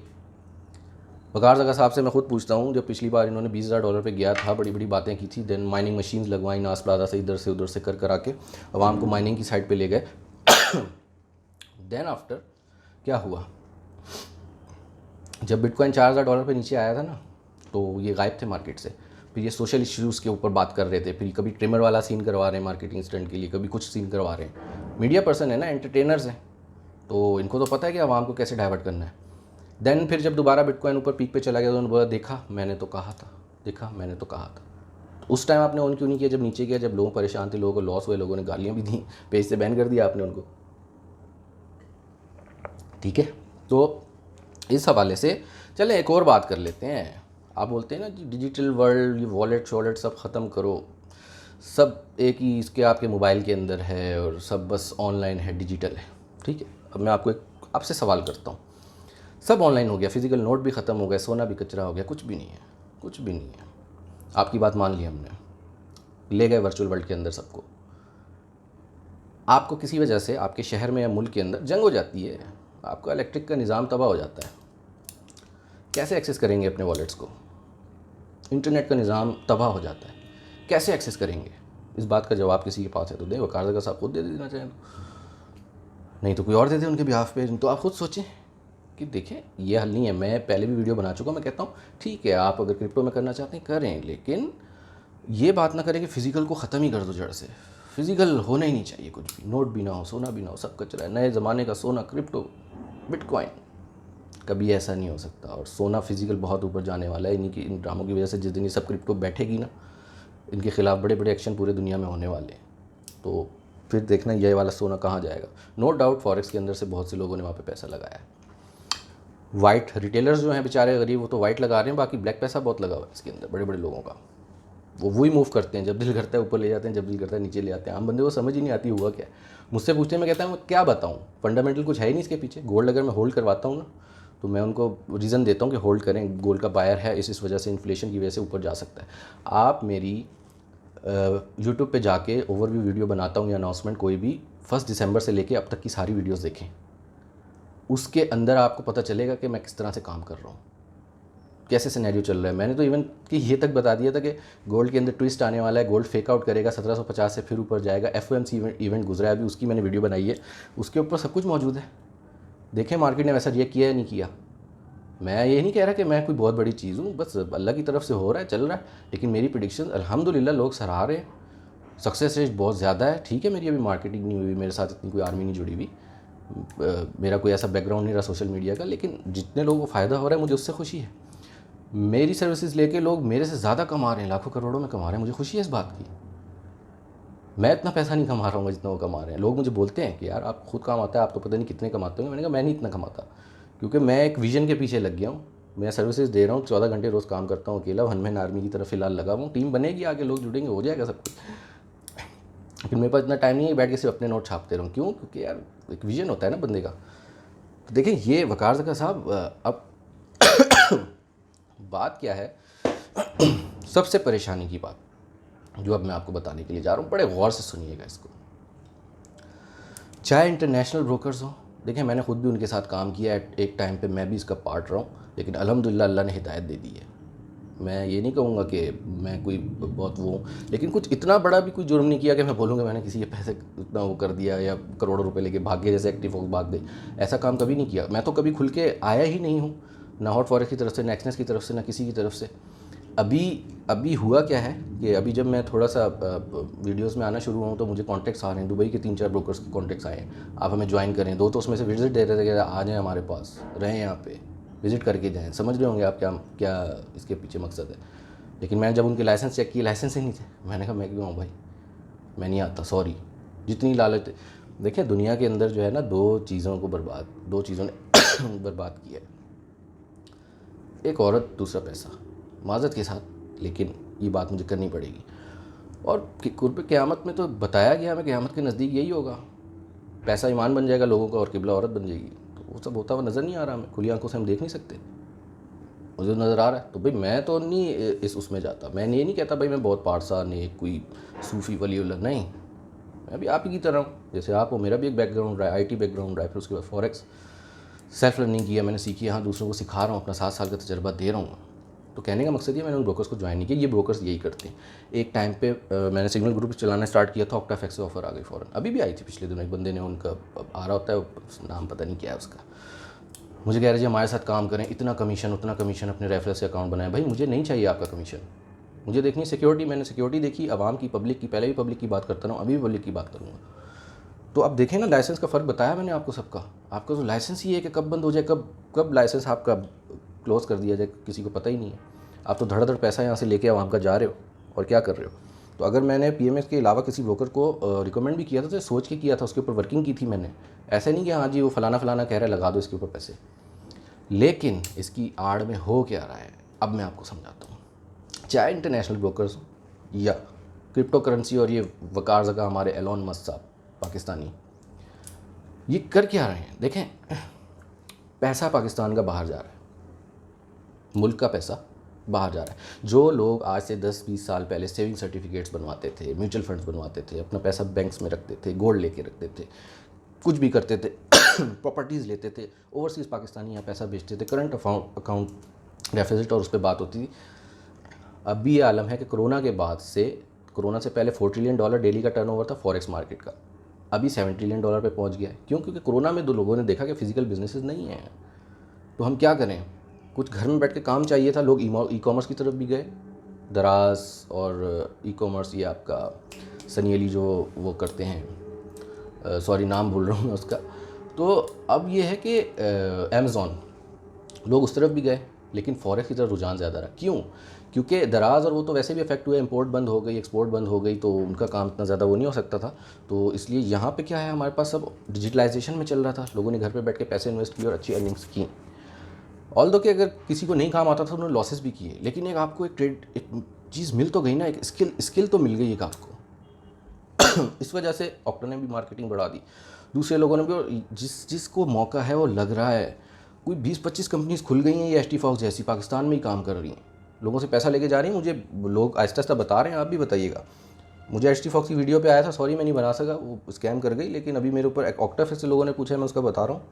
वकार जगह साहब से मैं खुद पूछता हूँ, जब पिछली बार इन्होंने $20,000 पे गया था, बड़ी बड़ी बातें की थी, देन माइनिंग मशीन्स लगवाई नास प्लाजा से, इधर से उधर से कर करा के आवाम को माइनिंग की साइड पे ले गए। देन आफ्टर क्या हुआ, जब बिटकॉइन $4,000 पे नीचे आया था ना, तो ये गायब थे मार्केट से। फिर ये सोशल इश्यूज़ के ऊपर बात कर रहे थे, फिर कभी ट्रिमर वाला सीन करवा रहे हैं मार्केटिंग स्टंट के लिए, कभी कुछ सीन करवा रहे हैं। मीडिया पर्सन है ना, एंटरटेनर्स हैं, तो इनको तो पता है कि आवाम को कैसे डाइवर्ट करना है। देन फिर जब दोबारा बिटकॉइन ऊपर पीक पे चला गया तो उन्होंने बोला, देखा मैंने तो कहा था, देखा मैंने तो कहा था। तो उस टाइम आपने ऑन क्यों नहीं किया जब नीचे गया, जब लोग परेशान थे, लोगों को लॉस हुए, लोगों ने गालियाँ भी दी, पेज से बैन कर दिया आपने उनको, ठीक है। तो इस हवाले से चले एक और बात कर लेते हैं। आप बोलते हैं ना जी डिजिटल वर्ल्ड, ये वॉलेट शॉलेट सब ख़त्म करो, सब एक ही इसके आपके मोबाइल के अंदर है और सब बस ऑनलाइन है, डिजिटल है, ठीक है। अब मैं आपको आपसे सवाल करता हूँ, सब ऑनलाइन हो गया, फिजिकल नोट भी ख़त्म हो गया, सोना भी कचरा हो गया, कुछ भी नहीं है, कुछ भी नहीं है। आपकी बात मान ली हमने, ले गए वर्चुअल वर्ल्ड के अंदर सबको। आपको किसी वजह से आपके शहर में या मुल्क के अंदर जंग हो जाती है, आपका इलेक्ट्रिक का निज़ाम तबाह हो जाता है, कैसे एक्सेस करेंगे अपने वॉलेट्स को? इंटरनेट का निज़ाम तबाह हो जाता है, कैसे एक्सेस करेंगे? इस बात का जवाब किसी के पास है तो दें, वकार जगह साहब खुद दे देना चाहें, नहीं तो कोई और दे दे उनके बिहाफ पे। तो आप खुद सोचें कि देखें ये हल नहीं है। मैं पहले भी वीडियो बना चुका, मैं कहता हूँ ठीक है आप अगर क्रिप्टो में करना चाहते हैं करें, लेकिन ये बात ना करें कि फ़िज़िकल को ख़त्म ही कर दो जड़ से। फ़िज़िकल होना ही नहीं चाहिए, कुछ भी, नोट भी ना हो, सोना भी ना हो, सब कचरा है। नए ज़माने का सोना क्रिप्टो, बिटकॉइन, कभी ऐसा नहीं हो सकता। और सोना फिजिकल बहुत ऊपर जाने वाला है इन्हीं की, इन ड्रामों की वजह से। जिस दिन ये सब क्रिप्टो बैठेगी ना, इनके खिलाफ बड़े बड़े एक्शन पूरे दुनिया में होने वाले हैं। तो फिर देखना ये वाला सोना कहाँ जाएगा। नो डाउट फॉरेक्स के अंदर से बहुत से लोगों ने वहाँ पे पैसा लगाया है। वाइट रिटेलर्स जो हैं बेचारे गरीब, वो तो वाइट लगा रहे हैं, बाकी ब्लैक पैसा बहुत लगा हुआ है इसके अंदर बड़े बड़े लोगों का। वो वही मूव करते हैं, जब दिल करता है ऊपर ले जाते हैं, जब दिल करता है नीचे ले आते हैं। आम बंदे को समझ ही नहीं आती हुआ क्या है। मुझसे पूछते हैं, मैं कहता हूँ क्या बताऊँ, फंडामेंटल कुछ है ही नहीं इसके पीछे। गोल्ड अगर मैं होल्ड करवाता हूँ ना, तो मैं उनको रीज़न देता हूँ कि होल्ड करें, गोल्ड का बायर है, इस वजह से, इन्फ्लेशन की वजह से ऊपर जा सकता है। आप मेरी यूट्यूब पे जाके ओवरव्यू वीडियो बनाता हूँ या अनाउंसमेंट कोई भी, 1 दिसंबर से लेके अब तक की सारी वीडियोस देखें। उसके अंदर आपको पता चलेगा कि मैं किस तरह से काम कर रहा हूँ, कैसे सिनेरियो चल रहा है। मैंने तो इवन कि ये तक बता दिया था कि गोल्ड के अंदर ट्विस्ट आने वाला है, गोल्ड फेक आउट करेगा 1750 से फिर ऊपर जाएगा। FOMC इवेंट गुजरा है अभी, उसकी मैंने वीडियो बनाई है, उसके ऊपर सब कुछ मौजूद है। देखें मार्केट ने वैसा रिएक्ट किया या नहीं किया। मैं ये नहीं कह रहा कि मैं कोई बहुत बड़ी चीज़ हूँ, बस अल्लाह की तरफ से हो रहा है, चल रहा है। लेकिन मेरी प्रेडिक्शन अल्हम्दुलिल्लाह लोग सराह रहे हैं, सक्सेस रेट बहुत ज़्यादा है। ठीक है, मेरी अभी मार्केटिंग नहीं हुई, मेरे साथ इतनी कोई आर्मी नहीं जुड़ी हुई, मेरा कोई ऐसा बैकग्राउंड नहीं रहा सोशल मीडिया का, लेकिन जितने लोगों को फ़ायदा हो रहा है मुझे उससे खुशी है। मेरी सर्विसेज लेके लोग मेरे से ज़्यादा कमा रहे हैं, लाखों करोड़ों में कमा रहे हैं, मुझे खुशी है इस बात की। मैं इतना पैसा नहीं कमा रहा हूँ जितना वो कमा रहे हैं। लोग मुझे बोलते हैं कि यार आप खुद कमाते हैं, आप तो पता नहीं कितने कमाते होंगे। मैंने कहा मैं नहीं इतना कमाता, क्योंकि मैं एक विजन के पीछे लग गया हूँ। मैं सर्विसेज दे रहा हूँ, 14 घंटे रोज़ काम करता हूँ अकेला, 1 मैन आर्मी की तरफ फिलहाल लगा हूँ। टीम बनेगी, आगे लोग जुड़ेंगे, हो जाएगा सब कुछ। लेकिन मेरे पास इतना टाइम नहीं है बैठ के सिर्फ अपने नोट छापते रहूँ। क्यों? क्योंकि यार एक विजन होता है ना बंदे का। तो देखें ये वकार ज़का साहब, अब बात क्या है, सबसे परेशानी की बात जो अब मैं आपको बताने के लिए जा रहा हूँ, बड़े गौर से सुनिएगा इसको। चाहे इंटरनेशनल ब्रोकर्स हो, देखें मैंने खुद भी उनके साथ काम किया है एक टाइम पे, मैं भी इसका पार्ट रहा हूँ, लेकिन अल्हम्दुलिल्लाह अल्लाह ने हिदायत दे दी है। मैं ये नहीं कहूँगा कि मैं कोई बहुत वो हूँ, लेकिन कुछ इतना बड़ा भी कोई जुर्म नहीं किया कि मैं बोलूँगा मैंने किसी के पैसे इतना वो कर दिया या करोड़ों रुपए लेके भाग गए, जैसे एक्टिव फोक्स भाग गई। ऐसा काम कभी नहीं किया। मैं तो कभी खुल के आया ही नहीं हूँ, ना हॉट फॉरेक्स की तरफ से, ना एक्सनेस की तरफ से, ना किसी की तरफ से। अभी हुआ क्या है कि अभी जब मैं थोड़ा सा वीडियोस में आना शुरू हुआ हूँ, तो मुझे कॉन्टैक्ट्स आ रहे हैं, दुबई के 3-4 ब्रोकर्स के कॉन्टैक्ट्स आए हैं, आप हमें ज्वाइन करें। 2 तो उसमें से विजिट दे रहे थे कि आ जाएँ हमारे पास, रहें यहाँ पे, विज़िट करके जाएँ। समझ रहे होंगे आप क्या क्या इसके पीछे मकसद है। लेकिन मैंने जब उनके लाइसेंस चेक किए, लाइसेंस ही नहीं थे। मैंने कहा मैं क्यों आऊँ भाई, मैं नहीं आता, सॉरी। जितनी लालच, देखिए दुनिया के अंदर जो है ना, 2 चीज़ों ने बर्बाद किया है, एक औरत, दूसरा पैसा। माज़रत के साथ, लेकिन ये बात मुझे करनी पड़ेगी। और कुर्ब क़यामत में तो बताया गया हमें, क़यामत के नज़दीक यही होगा, पैसा ईमान बन जाएगा लोगों का और किबला औरत बन जाएगी। तो वो सब होता हुआ नज़र नहीं आ रहा हमें, खुली आंखों से हम देख नहीं सकते, मुझे नज़र आ रहा है। तो भाई मैं तो नहीं इस उसमें जाता। मैं ये नहीं कहता भाई मैं बहुत पारसा नेक कोई सूफ़ी वलीउल्लाह, नहीं, मैं भी आप ही की तरह हूँ, जैसे आप हो। मेरा भी एक बैकग्राउंड रहा है, IT बैकग्राउंड रहा है, फिर उसके बाद फॉरेक्स सेल्फ लर्निंग किया, मैंने सीखी, यहाँ दूसरों को सिखा रहा हूँ, अपना 7 साल का तजर्बा दे रहा हूँ। तो कहने का मकसद ये, मैंने उन ब्रोकर्स को ज्वाइन नहीं किया, ये ब्रोकर्स यही करते हैं। एक टाइम पे मैंने सिग्नल ग्रुप चलाना स्टार्ट किया था, ऑक्टाफैक्स से ऑफर आ गई फ़ौरन, अभी भी आई थी पिछले दिनों। एक बंदे ने, उनका आ रहा होता है नाम, पता नहीं क्या है उसका, मुझे कह रहे जी हमारे साथ काम करें, इतना कमीशन उतना कमीशन, अपने रेफरल से अकाउंट बनाएं। भाई मुझे नहीं चाहिए आपका कमीशन, मुझे देखनी सिक्योरिटी। मैंने सिक्योरिटी देखी, आवाम की, पब्लिक की, पहले भी पब्लिक की बात करता रहा हूँ, अभी भी पब्लिक की बात करूँगा। तो अब देखें ना, लाइसेंस का फ़र्क बताया मैंने आपको सबका। आपका तो लाइसेंस ही है कि कब बंद हो जाए, कब लाइसेंस आपका क्लोज़ कर दिया जाए, किसी को पता ही नहीं है। आप तो धड़ाधड़ पैसा यहाँ से लेके आवाम का जा रहे हो, और क्या कर रहे हो। तो अगर मैंने PMS के अलावा किसी ब्रोकर को रिकमेंड भी किया था, तो सोच के किया था, उसके ऊपर वर्किंग की थी मैंने। ऐसे नहीं कि हाँ जी वो फ़लाना कह रहा है लगा दो इसके ऊपर पैसे। लेकिन इसकी आड़ में हो क्या रहा है, अब मैं आपको समझाता हूँ। चाहे इंटरनेशनल ब्रोकर्स या क्रिप्टो करेंसी, और ये वकार ज़का हमारे एलोन मस्क साहब पाकिस्तानी, ये कर क्या रहे हैं। देखें, पैसा पाकिस्तान का बाहर जा रहा है, मुल्क का पैसा बाहर जा रहा है। जो लोग आज से 10-20 साल पहले सेविंग सर्टिफिकेट्स बनवाते थे, म्यूचुअल फंड्स बनवाते थे, अपना पैसा बैंक्स में रखते थे, गोल्ड लेके रखते थे, कुछ भी करते थे, प्रॉपर्टीज़ लेते थे, ओवरसीज़ पाकिस्तानी यहाँ पैसा बेचते थे, करंट अकाउंट डेफिसिट, और उस पर बात होती थी। अब भी ये आलम है कि कोरोना के बाद से, कोरोना से पहले $4 ट्रिलियन डेली का टर्नओवर था फॉरेक्स मार्केट का, अभी $7 ट्रिलियन पे पहुंच गया है। क्यों? क्योंकि कोरोना में 2 लोगों ने देखा कि फिजिकल बिजनेसेस नहीं हैं, तो हम क्या करें, कुछ घर में बैठ के काम चाहिए था, लोग ई कॉमर्स की तरफ भी गए, दराज और ई कॉमर्स, ये आपका सनी अली जो वो करते हैं, सॉरी नाम भूल रहा हूँ मैं उसका। तो अब ये है कि अमेज़ॉन, लोग उस तरफ भी गए, लेकिन फॉरेक्स की तरफ रुझान ज़्यादा रहा। क्यों? क्योंकि दराज और वो तो वैसे भी इफेक्ट हुए, इंपोर्ट बंद हो गई, एक्सपोर्ट बंद हो गई, तो उनका काम इतना ज़्यादा वो नहीं हो सकता था। तो इसलिए यहाँ पे क्या है, हमारे पास सब डिजिटलाइजेशन में चल रहा था, लोगों ने घर पे बैठ के पैसे इन्वेस्ट किए और अच्छी अर्निंग्स की। ऑल दो कि अगर किसी को नहीं काम आता था उन्होंने लॉसेस भी किए, लेकिन एक आपको एक चीज़ मिल तो गई ना, एक स्किल तो मिल गई एक आपको। इस वजह से ऑक्टा ने भी मार्केटिंग बढ़ा दी, दूसरे लोगों ने भी, और जिसको मौका है वो लग रहा है। कोई 20-25 कंपनीज खुल गई हैं ये एस टी फॉक्स जैसी, पाकिस्तान में ही काम कर रही हैं, लोगों से पैसा लेके जा रही हैं। मुझे लोग आहिस्ता आहिस्ता बता रहे हैं, आप भी बताइएगा। मुझे एच टी फॉक्स की वीडियो पे आया था, सॉरी मैं नहीं बना सका, वो स्कैम कर गई, लेकिन अभी मेरे ऊपर ऑक्टा से लोगों ने पूछा है, मैं उसका बता रहा हूँ।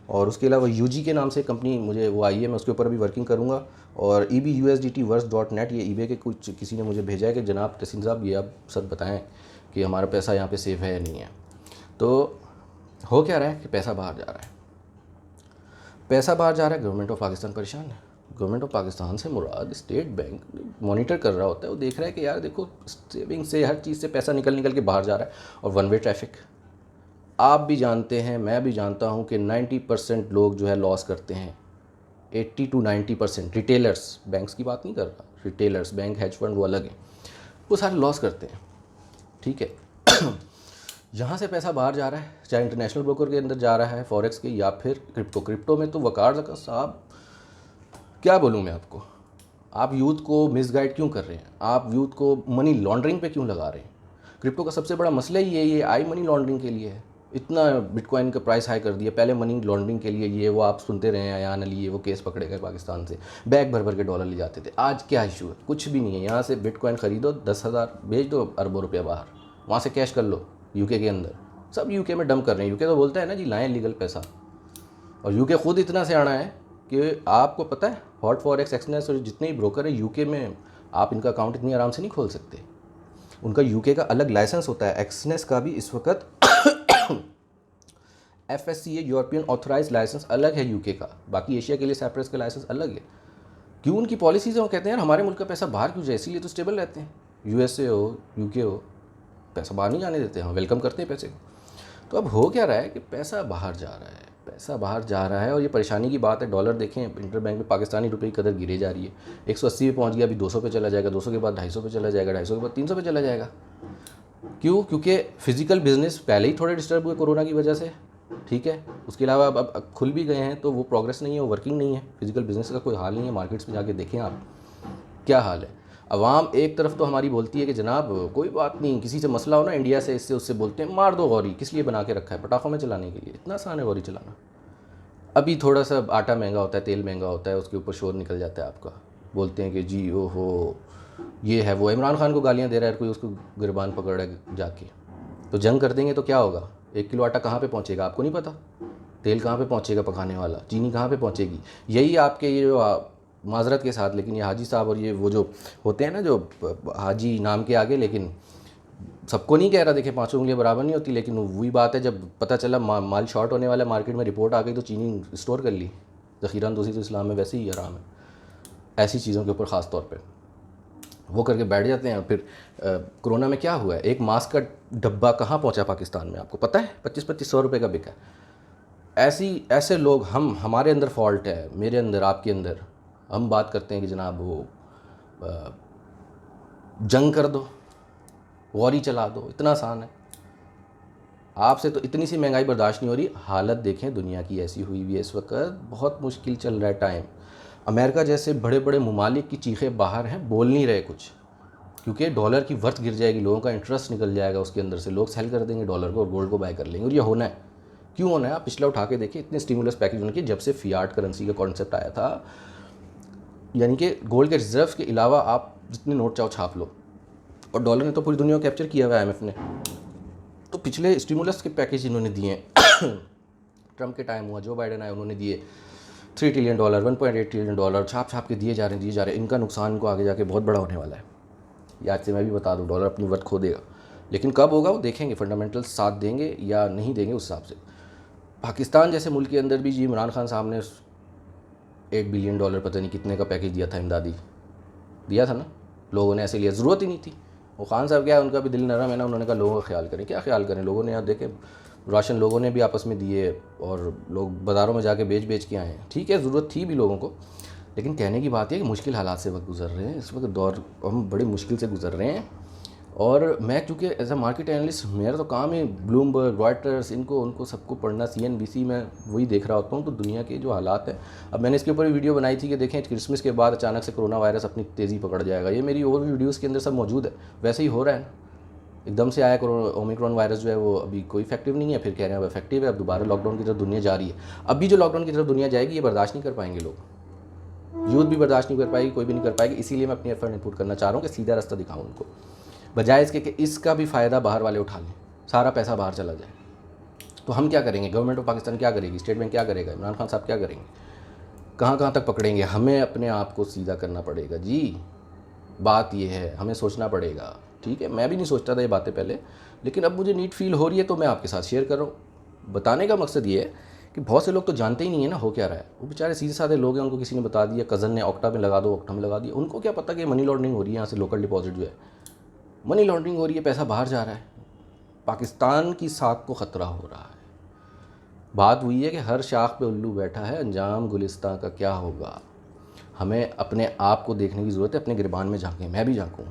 और उसके अलावा यूजी के नाम से कंपनी मुझे वो आई है, मैं उसके ऊपर अभी वर्किंग करूँगा। और EBUSDTverse.net, ये eBay के कुछ किसी ने मुझे भेजा है कि जनाब तहसीन साहब ये आप सब बताएं कि हमारा पैसा यहाँ पे सेफ है या नहीं है। तो हो क्या रहा है कि पैसा बाहर जा रहा है, पैसा बाहर जा रहा है, गवर्नमेंट ऑफ पाकिस्तान परेशान है। गवर्नमेंट ऑफ पाकिस्तान से मुराद स्टेट बैंक मॉनिटर कर रहा होता है, वो देख रहा है कि यार देखो सेविंग से हर चीज़ से पैसा निकल के बाहर जा रहा है। और वन वे ट्रैफिक, आप भी जानते हैं, मैं भी जानता हूं कि 90% लोग जो है लॉस करते हैं। 80 to 90% रिटेलर्स, बैंक्स की बात नहीं कर रहा, रिटेलर्स, बैंक, हेज फंड वो अलग है, वो सारे लॉस करते हैं। ठीक है। यहाँ से पैसा बाहर जा रहा है, चाहे इंटरनेशनल ब्रोकर के अंदर जा रहा है, फॉरेक्स के, या फिर क्रिप्टो में तो वकार साहब क्या बोलूँ मैं आपको। आप यूथ को मिसगाइड क्यों कर रहे हैं, आप यूथ को मनी लॉन्ड्रिंग पे क्यों लगा रहे हैं। क्रिप्टो का सबसे बड़ा मसला ही ये आई मनी लॉन्ड्रिंग के लिए है। इतना बिटकॉइन का प्राइस हाई कर दिया, पहले मनी लॉन्ड्रिंग के लिए ये वो आप सुनते रहे हैं, अयान अली ये वो केस पकड़े गए पाकिस्तान से, बैग भर भर के डॉलर ले जाते थे। आज क्या इशू है, कुछ भी नहीं है। यहाँ से बिटकॉइन ख़रीदो, 10,000 भेज दो, अरबों रुपया बाहर, वहाँ से कैश कर लो। यूके के अंदर सब यूके में डंप कर रहे हैं। यूके तो बोलता है ना जी लाएँ लीगल पैसा, और यूके खुद इतना सियाना है कि आपको पता है हॉट फॉरेक्स, एक्सनेस और जितने ही ब्रोकर है यूके में, आप इनका अकाउंट इतनी आराम से नहीं खोल सकते। उनका यूके का अलग लाइसेंस होता है, एक्सनेस का भी इस वक्त FSCA यूरोपियन ऑथराइज लाइसेंस अलग है यूके का, बाकी एशिया के लिए साइप्रस का लाइसेंस अलग है। क्यों? उनकी पॉलिसीज़ है, वो कहते हैं यार हमारे मुल्क का पैसा बाहर क्यों जाए, इसीलिए तो स्टेबल रहते हैं। USA हो, यूके हो, पैसा बाहर नहीं जाने देते हैं, वेलकम करते हैं पैसे को। तो अब हो क्या रहा है कि पैसा बाहर जा रहा है, पैसा बाहर जा रहा है, और ये परेशानी की बात है। डॉलर देखें इंटर बैंक में पाकिस्तानी रुपये की कदर गिरे जा रही है, 180 पे पहुंच गया, अभी 200 पे चला जाएगा, 200 के बाद 250 पे चला जाएगा, 250 के बाद 300 पे चला जाएगा। क्यों? क्योंकि फिजिकल बिजनेस पहले ही थोड़े डिस्टर्ब हुए कोरोना की वजह से। ठीक है, उसके अलावा अब खुल भी गए हैं तो वो प्रोग्रेस नहीं है, वो वर्किंग नहीं है, फिजिकल बिजनेस का कोई हाल नहीं है। मार्केट्स में जाके देखें आप क्या हाल है। अवाम एक तरफ तो हमारी बोलती है कि जनाब कोई बात नहीं, किसी से मसला हो ना इंडिया से, इससे उससे बोलते हैं मार दो गौरी, किस लिए बना के रखा है, पटाखों में चलाने के लिए, इतना आसान है गौरी चलाना। अभी थोड़ा सा आटा महंगा होता है, तेल महंगा होता है, उसके ऊपर शोर निकल जाता है आपका, बोलते हैं कि जी ओहो ये है वो। इमरान खान को गालियाँ दे रहा है कोई, उसको गिरबान पकड़ है जाके, तो जंग कर देंगे तो क्या होगा। 1 किलो आटा कहाँ पे पहुँचेगा आपको नहीं पता, तेल कहाँ पे पहुँचेगा पकाने वाला, चीनी कहाँ पे पहुँचेगी। यही आपके ये जो माजरत के साथ, लेकिन ये हाजी साहब और ये वो जो होते हैं ना, जो हाजी नाम के आगे, लेकिन सबको नहीं कह रहा, देखिए 5 उंगलियां बराबर नहीं होती, लेकिन वही बात है, जब पता चला माल शॉर्ट होने वाला मार्केट में, रिपोर्ट आ गई तो चीनी स्टोर कर ली। ज़ख़ीरा दूसरी तो इस्लाम में वैसे ही आराम है, ऐसी चीज़ों के ऊपर ख़ास तौर पे वो करके बैठ जाते हैं। फिर कोरोना में क्या हुआ है, एक मास्क का डब्बा कहाँ पहुँचा पाकिस्तान में आपको पता है, 25-25 रुपये का बिका। ऐसे लोग, हमारे अंदर फॉल्ट है, मेरे अंदर, आपके अंदर। हम बात करते हैं कि जनाब वो जंग कर दो, वॉरी चला दो, इतना आसान है। आपसे तो इतनी सी महंगाई बर्दाश्त नहीं हो रही। हालत देखें दुनिया की ऐसी हुई हुई है इस वक्त, बहुत मुश्किल चल रहा है टाइम। अमेरिका जैसे बड़े बड़े ममालिक की चीखें बाहर हैं, बोल नहीं रहे कुछ, क्योंकि डॉलर की वर्थ गिर जाएगी, लोगों का इंटरेस्ट निकल जाएगा उसके अंदर से, लोग सेल कर देंगे डॉलर को और गोल्ड को बाय कर लेंगे। और ये होना है। क्यों होना है? आप पिछला उठा के देखिए, इतने स्टिमुलस पैकेज होने के, जब से फियाट करेंसी का कॉन्सेप्ट आया था, यानी कि गोल्ड के रिजर्व के अलावा आप जितने नोट चाहो छाप लो, और डॉलर ने तो पूरी दुनिया को कैप्चर किया हुआ है, IMF ने। तो पिछले स्टिमुलस के पैकेज इन्होंने दिए हैं ट्रम्प के टाइम हुआ, जो बाइडेन आए उन्होंने दिए $3 ट्रिलियन, $1.8 ट्रिलियन छाप के दिए जा रहे हैं। इनका नुकसान को आगे जाके बहुत बड़ा होने वाला है। ये आज से मैं भी बता दूं, डॉलर अपनी वर्थ खो देगा, लेकिन कब होगा वो देखेंगे, फंडामेंटल्स साथ देंगे या नहीं देंगे उस हिसाब से। पाकिस्तान जैसे मुल्क के अंदर भी जी इमरान खान साहब ने $1 बिलियन पता नहीं कितने का पैकेज दिया था, इमदादी दिया था ना, लोगों ने ऐसे लिया, ज़रूरत ही नहीं थी। वो खान साहब क्या है, उनका भी दिल नरम है ना, उन्होंने कहा लोगों का ख्याल करें। क्या ख्याल करें, लोगों ने यहाँ देखे राशन लोगों ने भी आपस में दिए और लोग बाज़ारों में जाके बेच के आए हैं। ठीक है, ज़रूरत थी भी लोगों को, लेकिन कहने की बात है कि मुश्किल हालात से वक्त गुजर रहे हैं। इस वक्त दौर हम बड़ी मुश्किल से गुजर रहे हैं। और मैं चूँकि एज अ मार्केट एनालिस्ट, मेरा तो काम है ब्लूमबर्ग, रॉयटर्स, इनको उनको सबको पढ़ना, CNBC में वही देख रहा होता हूँ। तो दुनिया के जो हालात हैं, अब मैंने इसके ऊपर भी वीडियो बनाई थी कि देखें क्रिसमस के बाद अचानक से कोरोना वायरस अपनी तेज़ी पकड़ जाएगा। ये मेरी और भी वीडियोज़ के अंदर सब मौजूद है। वैसे ही हो रहा है ना, एकदम से आया ओमिक्रॉन वायरस जो है वो अभी कोई इफेक्टिव नहीं है, फिर कह रहे हैं अब इफेक्टिव है, अब दोबारा लॉकडाउन की तरफ दुनिया जा रही है। अभी जो लॉकडाउन की तरफ दुनिया जाएगी ये बर्दाश्त नहीं कर पाएंगे लोग, यूथ भी बर्दाश्त नहीं कर पाएगी, कोई भी नहीं कर पाएगी। इसीलिए मैं अपनी एफर्ट इनपुट करना चाह रहा हूँ कि सीधा रास्ता दिखाऊँ उनको, बजाय इसके कि इसका भी फ़ायदा बाहर वाले उठा लें, सारा पैसा बाहर चला जाए। तो हम क्या करेंगे? गवर्नमेंट ऑफ पाकिस्तान क्या करेगी? स्टेट बैंक क्या करेगा? इमरान खान साहब क्या करेंगे? कहाँ कहाँ तक पकड़ेंगे? हमें अपने आप को सीधा करना पड़ेगा जी। बात ये है, हमें सोचना पड़ेगा। ठीक है, मैं भी नहीं सोचता था ये बातें पहले, लेकिन अब मुझे नीड फील हो रही है तो मैं आपके साथ शेयर कर रहा हूँ। बताने का मकसद ये है कि बहुत से लोग तो जानते ही नहीं है ना हो क्या रहा है। वो बेचारे सीधे साधे लोग हैं, उनको किसी ने बता दिया, कज़न ने ऑक्टा में लगा दो, ऑक्टा में लगा दिया। उनको क्या पता कि मनी लॉन्ड्रिंग हो रही है, यहाँ से लोकल डिपॉजिट जो है मनी लॉन्ड्रिंग हो रही है, पैसा बाहर जा रहा है, पाकिस्तान की साख को ख़तरा हो रहा है। बात हुई है कि हर शाख पे उल्लू बैठा है, अंजाम गुलिस्तान का क्या होगा। हमें अपने आप को देखने की ज़रूरत है, अपने गिरबान में झांकें। मैं भी झांकूँ,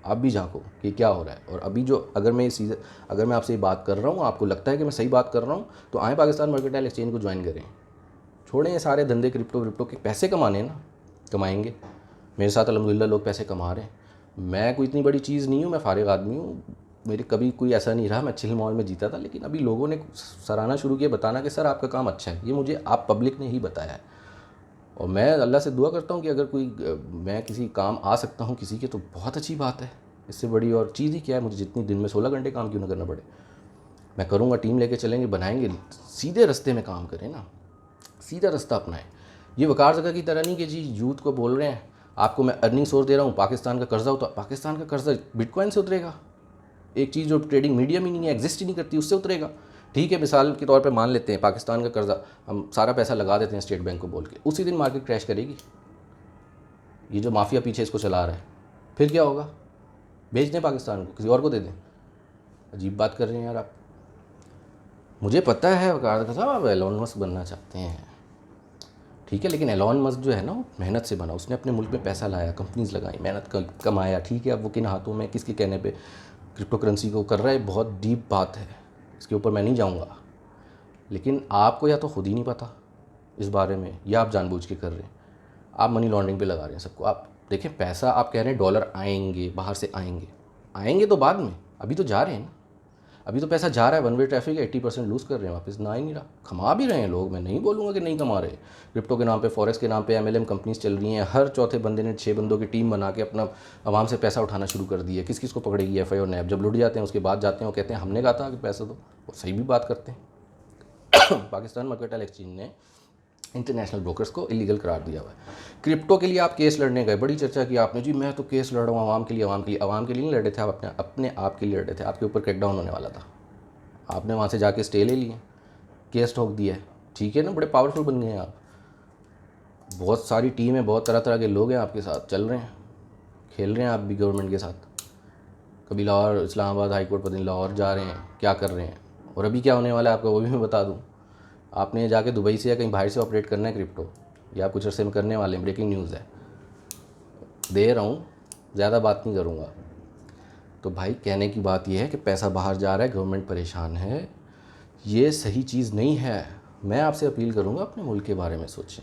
आप भी झांको कि क्या हो रहा है। और अभी जो अगर मैं आपसे ये बात कर रहा हूँ, आपको लगता है कि मैं सही बात कर रहा हूँ, तो आए पाकिस्तान मर्केंटाइल एक्सचेंज को ज्वाइन करें। छोड़ें ये सारे धंधे क्रिप्टो के, पैसे कमाने ना, कमाएंगे। मेरे साथ अल्हम्दुलिल्लाह लोग पैसे कमा रहे हैं। मैं कोई इतनी बड़ी चीज़ नहीं हूँ, मैं फारिग आदमी हूँ। मेरे कभी कोई ऐसा नहीं रहा, मैं चिल मॉल में जीता था, लेकिन अभी लोगों ने सराहना शुरू किया, बताना कि सर आपका काम अच्छा है। ये मुझे आप पब्लिक ने ही बताया है, और मैं अल्लाह से दुआ करता हूँ कि अगर मैं किसी काम आ सकता हूँ किसी के, तो बहुत अच्छी बात है। इससे बड़ी और चीज़ ही क्या है? मुझे जितनी दिन में 16 घंटे काम क्यों ना करना पड़े, मैं करूँगा। टीम लेके चलेंगे, बनाएंगे, सीधे रास्ते में काम करें ना, सीधा रास्ता अपनाएं। ये वकार जगह की तरह नहीं कि जी यूथ को बोल रहे हैं आपको मैं अर्निंग सोर्स दे रहा हूँ, पाकिस्तान का कर्जा होता, पाकिस्तान का कर्जा बिटकॉइन से उतरेगा। एक चीज़ जो ट्रेडिंग मीडियम ही नहीं है, एग्जिस्ट ही नहीं करती, उससे उतरेगा। ठीक है, मिसाल के तौर पे मान लेते हैं पाकिस्तान का कर्जा, हम सारा पैसा लगा देते हैं स्टेट बैंक को बोल के, उसी दिन मार्केट क्रैश करेगी। ये जो माफिया पीछे इसको चला रहा है, फिर क्या होगा? बेच दें पाकिस्तान को, किसी और को दे दें? अजीब बात कर रहे हैं यार आप। मुझे पता है वकार साहब आप एलोन मस्क बनना चाहते हैं, ठीक है, लेकिन एलोन मस्क जो है ना वो मेहनत से बना। उसने अपने मुल्क में पैसा लाया, कंपनीज लगाई, मेहनत कमाया। ठीक है, अब वो किन हाथों में, किसके कहने पे क्रिप्टो करेंसी को कर रहा है, बहुत डीप बात है, इसके ऊपर मैं नहीं जाऊंगा। लेकिन आपको या तो खुद ही नहीं पता इस बारे में, या आप जानबूझ के कर रहे हैं। आप मनी लॉन्ड्रिंग पे लगा रहे हैं सबको। आप देखें, पैसा आप कह रहे हैं डॉलर आएंगे, बाहर से आएंगे तो बाद में, अभी तो जा रहे हैं ना। अभी तो पैसा जा रहा है, वन वे ट्रैफिक है, 80% लूज़ कर रहे हैं, वापस ना ही नहीं रहा। कमा भी रहे हैं लोग, मैं नहीं बोलूँगा कि नहीं कमा रहे। क्रिप्टो के नाम पे, फॉरेक्स के नाम पे MLM कंपनीज चल रही हैं। हर चौथे बंदे ने 6 बंदों की टीम बना के अपना आवाम से पैसा उठाना शुरू कर दिया। किस किस को पकड़ेगी FI और NAB? जब लुट जाते हैं उसके बाद जाते हैं वो कहते हैं हमने कहा था कि पैसा दो। वो सही भी बात करते हैं। पाकिस्तान मर्केंटाइल एक्सचेंज ने इंटरनेशनल ब्रोकर्स को इलीगल करार दिया हुआ है। क्रिप्टो के लिए आप केस लड़ने गए, बड़ी चर्चा की आपने, जी मैं तो केस लड़ रहा हूँ आवाम के लिए। आवाम के लिए नहीं लड़े थे आप, अपने आप के लिए लड़े थे। आपके ऊपर क्रैकडाउन होने वाला था, आपने वहाँ से जाके स्टे ले लिए, केस ठोक दिया है। ठीक है ना, बड़े पावरफुल बन गए हैं आप। बहुत सारी टीम है, बहुत तरह तरह के लोग हैं आपके साथ चल रहे हैं, खेल रहे हैं आप भी गवर्नमेंट के साथ। कभी लाहौर, इस्लामाबाद हाई कोर्ट, पता नहीं लाहौर जा रहे हैं, क्या कर रहे हैं। और अभी क्या होने वाला है आपका वो भी मैं बता दूँ। आपने जाके दुबई से या कहीं बाहर से ऑपरेट करना है क्रिप्टो, या कुछ अर्से में करने वाले हैं। ब्रेकिंग न्यूज़ है, दे रहा हूँ, ज़्यादा बात नहीं करूँगा। तो भाई कहने की बात यह है कि पैसा बाहर जा रहा है, गवर्नमेंट परेशान है, ये सही चीज़ नहीं है। मैं आपसे अपील करूँगा अपने मुल्क के बारे में सोचें।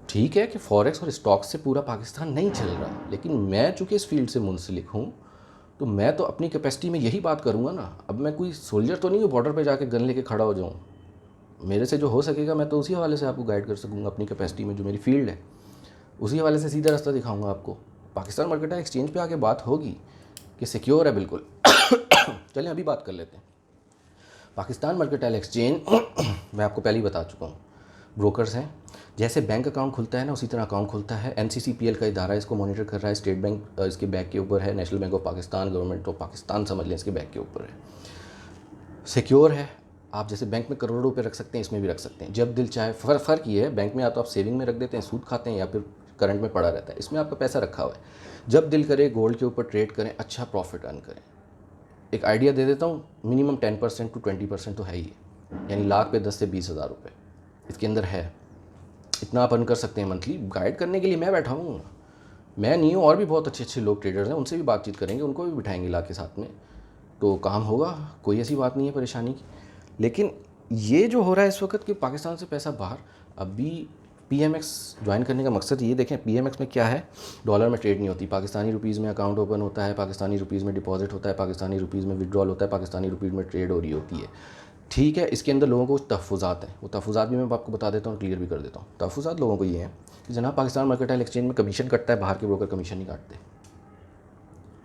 ठीक है कि फॉरेक्स और स्टॉक से पूरा पाकिस्तान नहीं चल रहा, लेकिन मैं चूँकि इस फील्ड से मुंसलिक हूँ, तो मैं तो अपनी कैपेसिटी में यही बात करूँगा ना। अब मैं कोई सोल्जर तो नहीं हूँ बॉर्डर पे जाके गन लेके खड़ा हो जाऊँ। मेरे से जो हो सकेगा मैं तो उसी हवाले से आपको गाइड कर सकूँगा, अपनी कैपेसिटी में जो मेरी फील्ड है उसी हवाले से सीधा रास्ता दिखाऊँगा आपको। पाकिस्तान मर्केंटाइल एक्सचेंज पे आके बात होगी कि सिक्योर है बिल्कुल। चलें अभी बात कर लेते हैं पाकिस्तान मर्केंटाइल एक्सचेंज। मैं आपको पहले ही बता चुका हूँ, ब्रोकर्स हैं। जैसे बैंक अकाउंट खुलता है ना, उसी तरह अकाउंट खुलता है। NCCPL का इदारा इसको मॉनिटर कर रहा है। स्टेट बैंक इसके बैक के ऊपर है, national bank of Pakistan, government of Pakistan समझ लें इसके बैक के ऊपर है। सिक्योर है। आप जैसे बैंक में करोड़ों रुपए रख सकते हैं, इसमें भी रख सकते हैं जब दिल चाहे। फ़र्क ये है, बैंक में या तो आप सेविंग में रख देते हैं, सूद खाते हैं, या फिर करंट में पड़ा रहता है। इसमें आपका पैसा रखा हुआ है, जब दिल करे गोल्ड के ऊपर ट्रेड करें, अच्छा प्रॉफिट अर्न करें। एक आइडिया दे देता हूँ, मिनिमम 10% to 20% तो है ही, यानी लाख पे 10 से 20 हज़ार रुपये इसके अंदर है। इतना आप अर्न कर सकते हैं मंथली। गाइड करने के लिए मैं बैठा हूँ, मैं नहीं हूँ, और भी बहुत अच्छे अच्छे लोग ट्रेडर्स हैं, उनसे भी बातचीत करेंगे, उनको भी बिठाएंगे ला के साथ में, तो काम होगा। कोई ऐसी बात नहीं है परेशानी की। लेकिन ये जो हो रहा है इस वक्त कि पाकिस्तान से पैसा बाहर, अभी PMX ज्वाइन करने का मकसद ये देखें, PMX में क्या है, डॉलर में ट्रेड नहीं होती, पाकिस्तानी रुपीज़ में अकाउंट ओपन होता है, पाकिस्तानी रुपीज़ में डिपॉजिट होता है, पाकिस्तानी रुपीज़ में विड्रॉल होता है, पाकिस्तानी रुपीज़ में ट्रेड हो रही होती है। ठीक है, इसके अंदर लोगों को कुछ तहफ़्फ़ुज़ात हैं, वो तहफ़्फ़ुज़ात भी मैं आपको बता देता हूँ, क्लियर भी कर देता हूँ। तहफ़्फ़ुज़ात लोगों को ये हैं कि जनाब पाकिस्तान मर्केंटाइल एक्सचेंज में कमीशन कटता है, बाहर के ब्रोकर कमीशन नहीं काटते।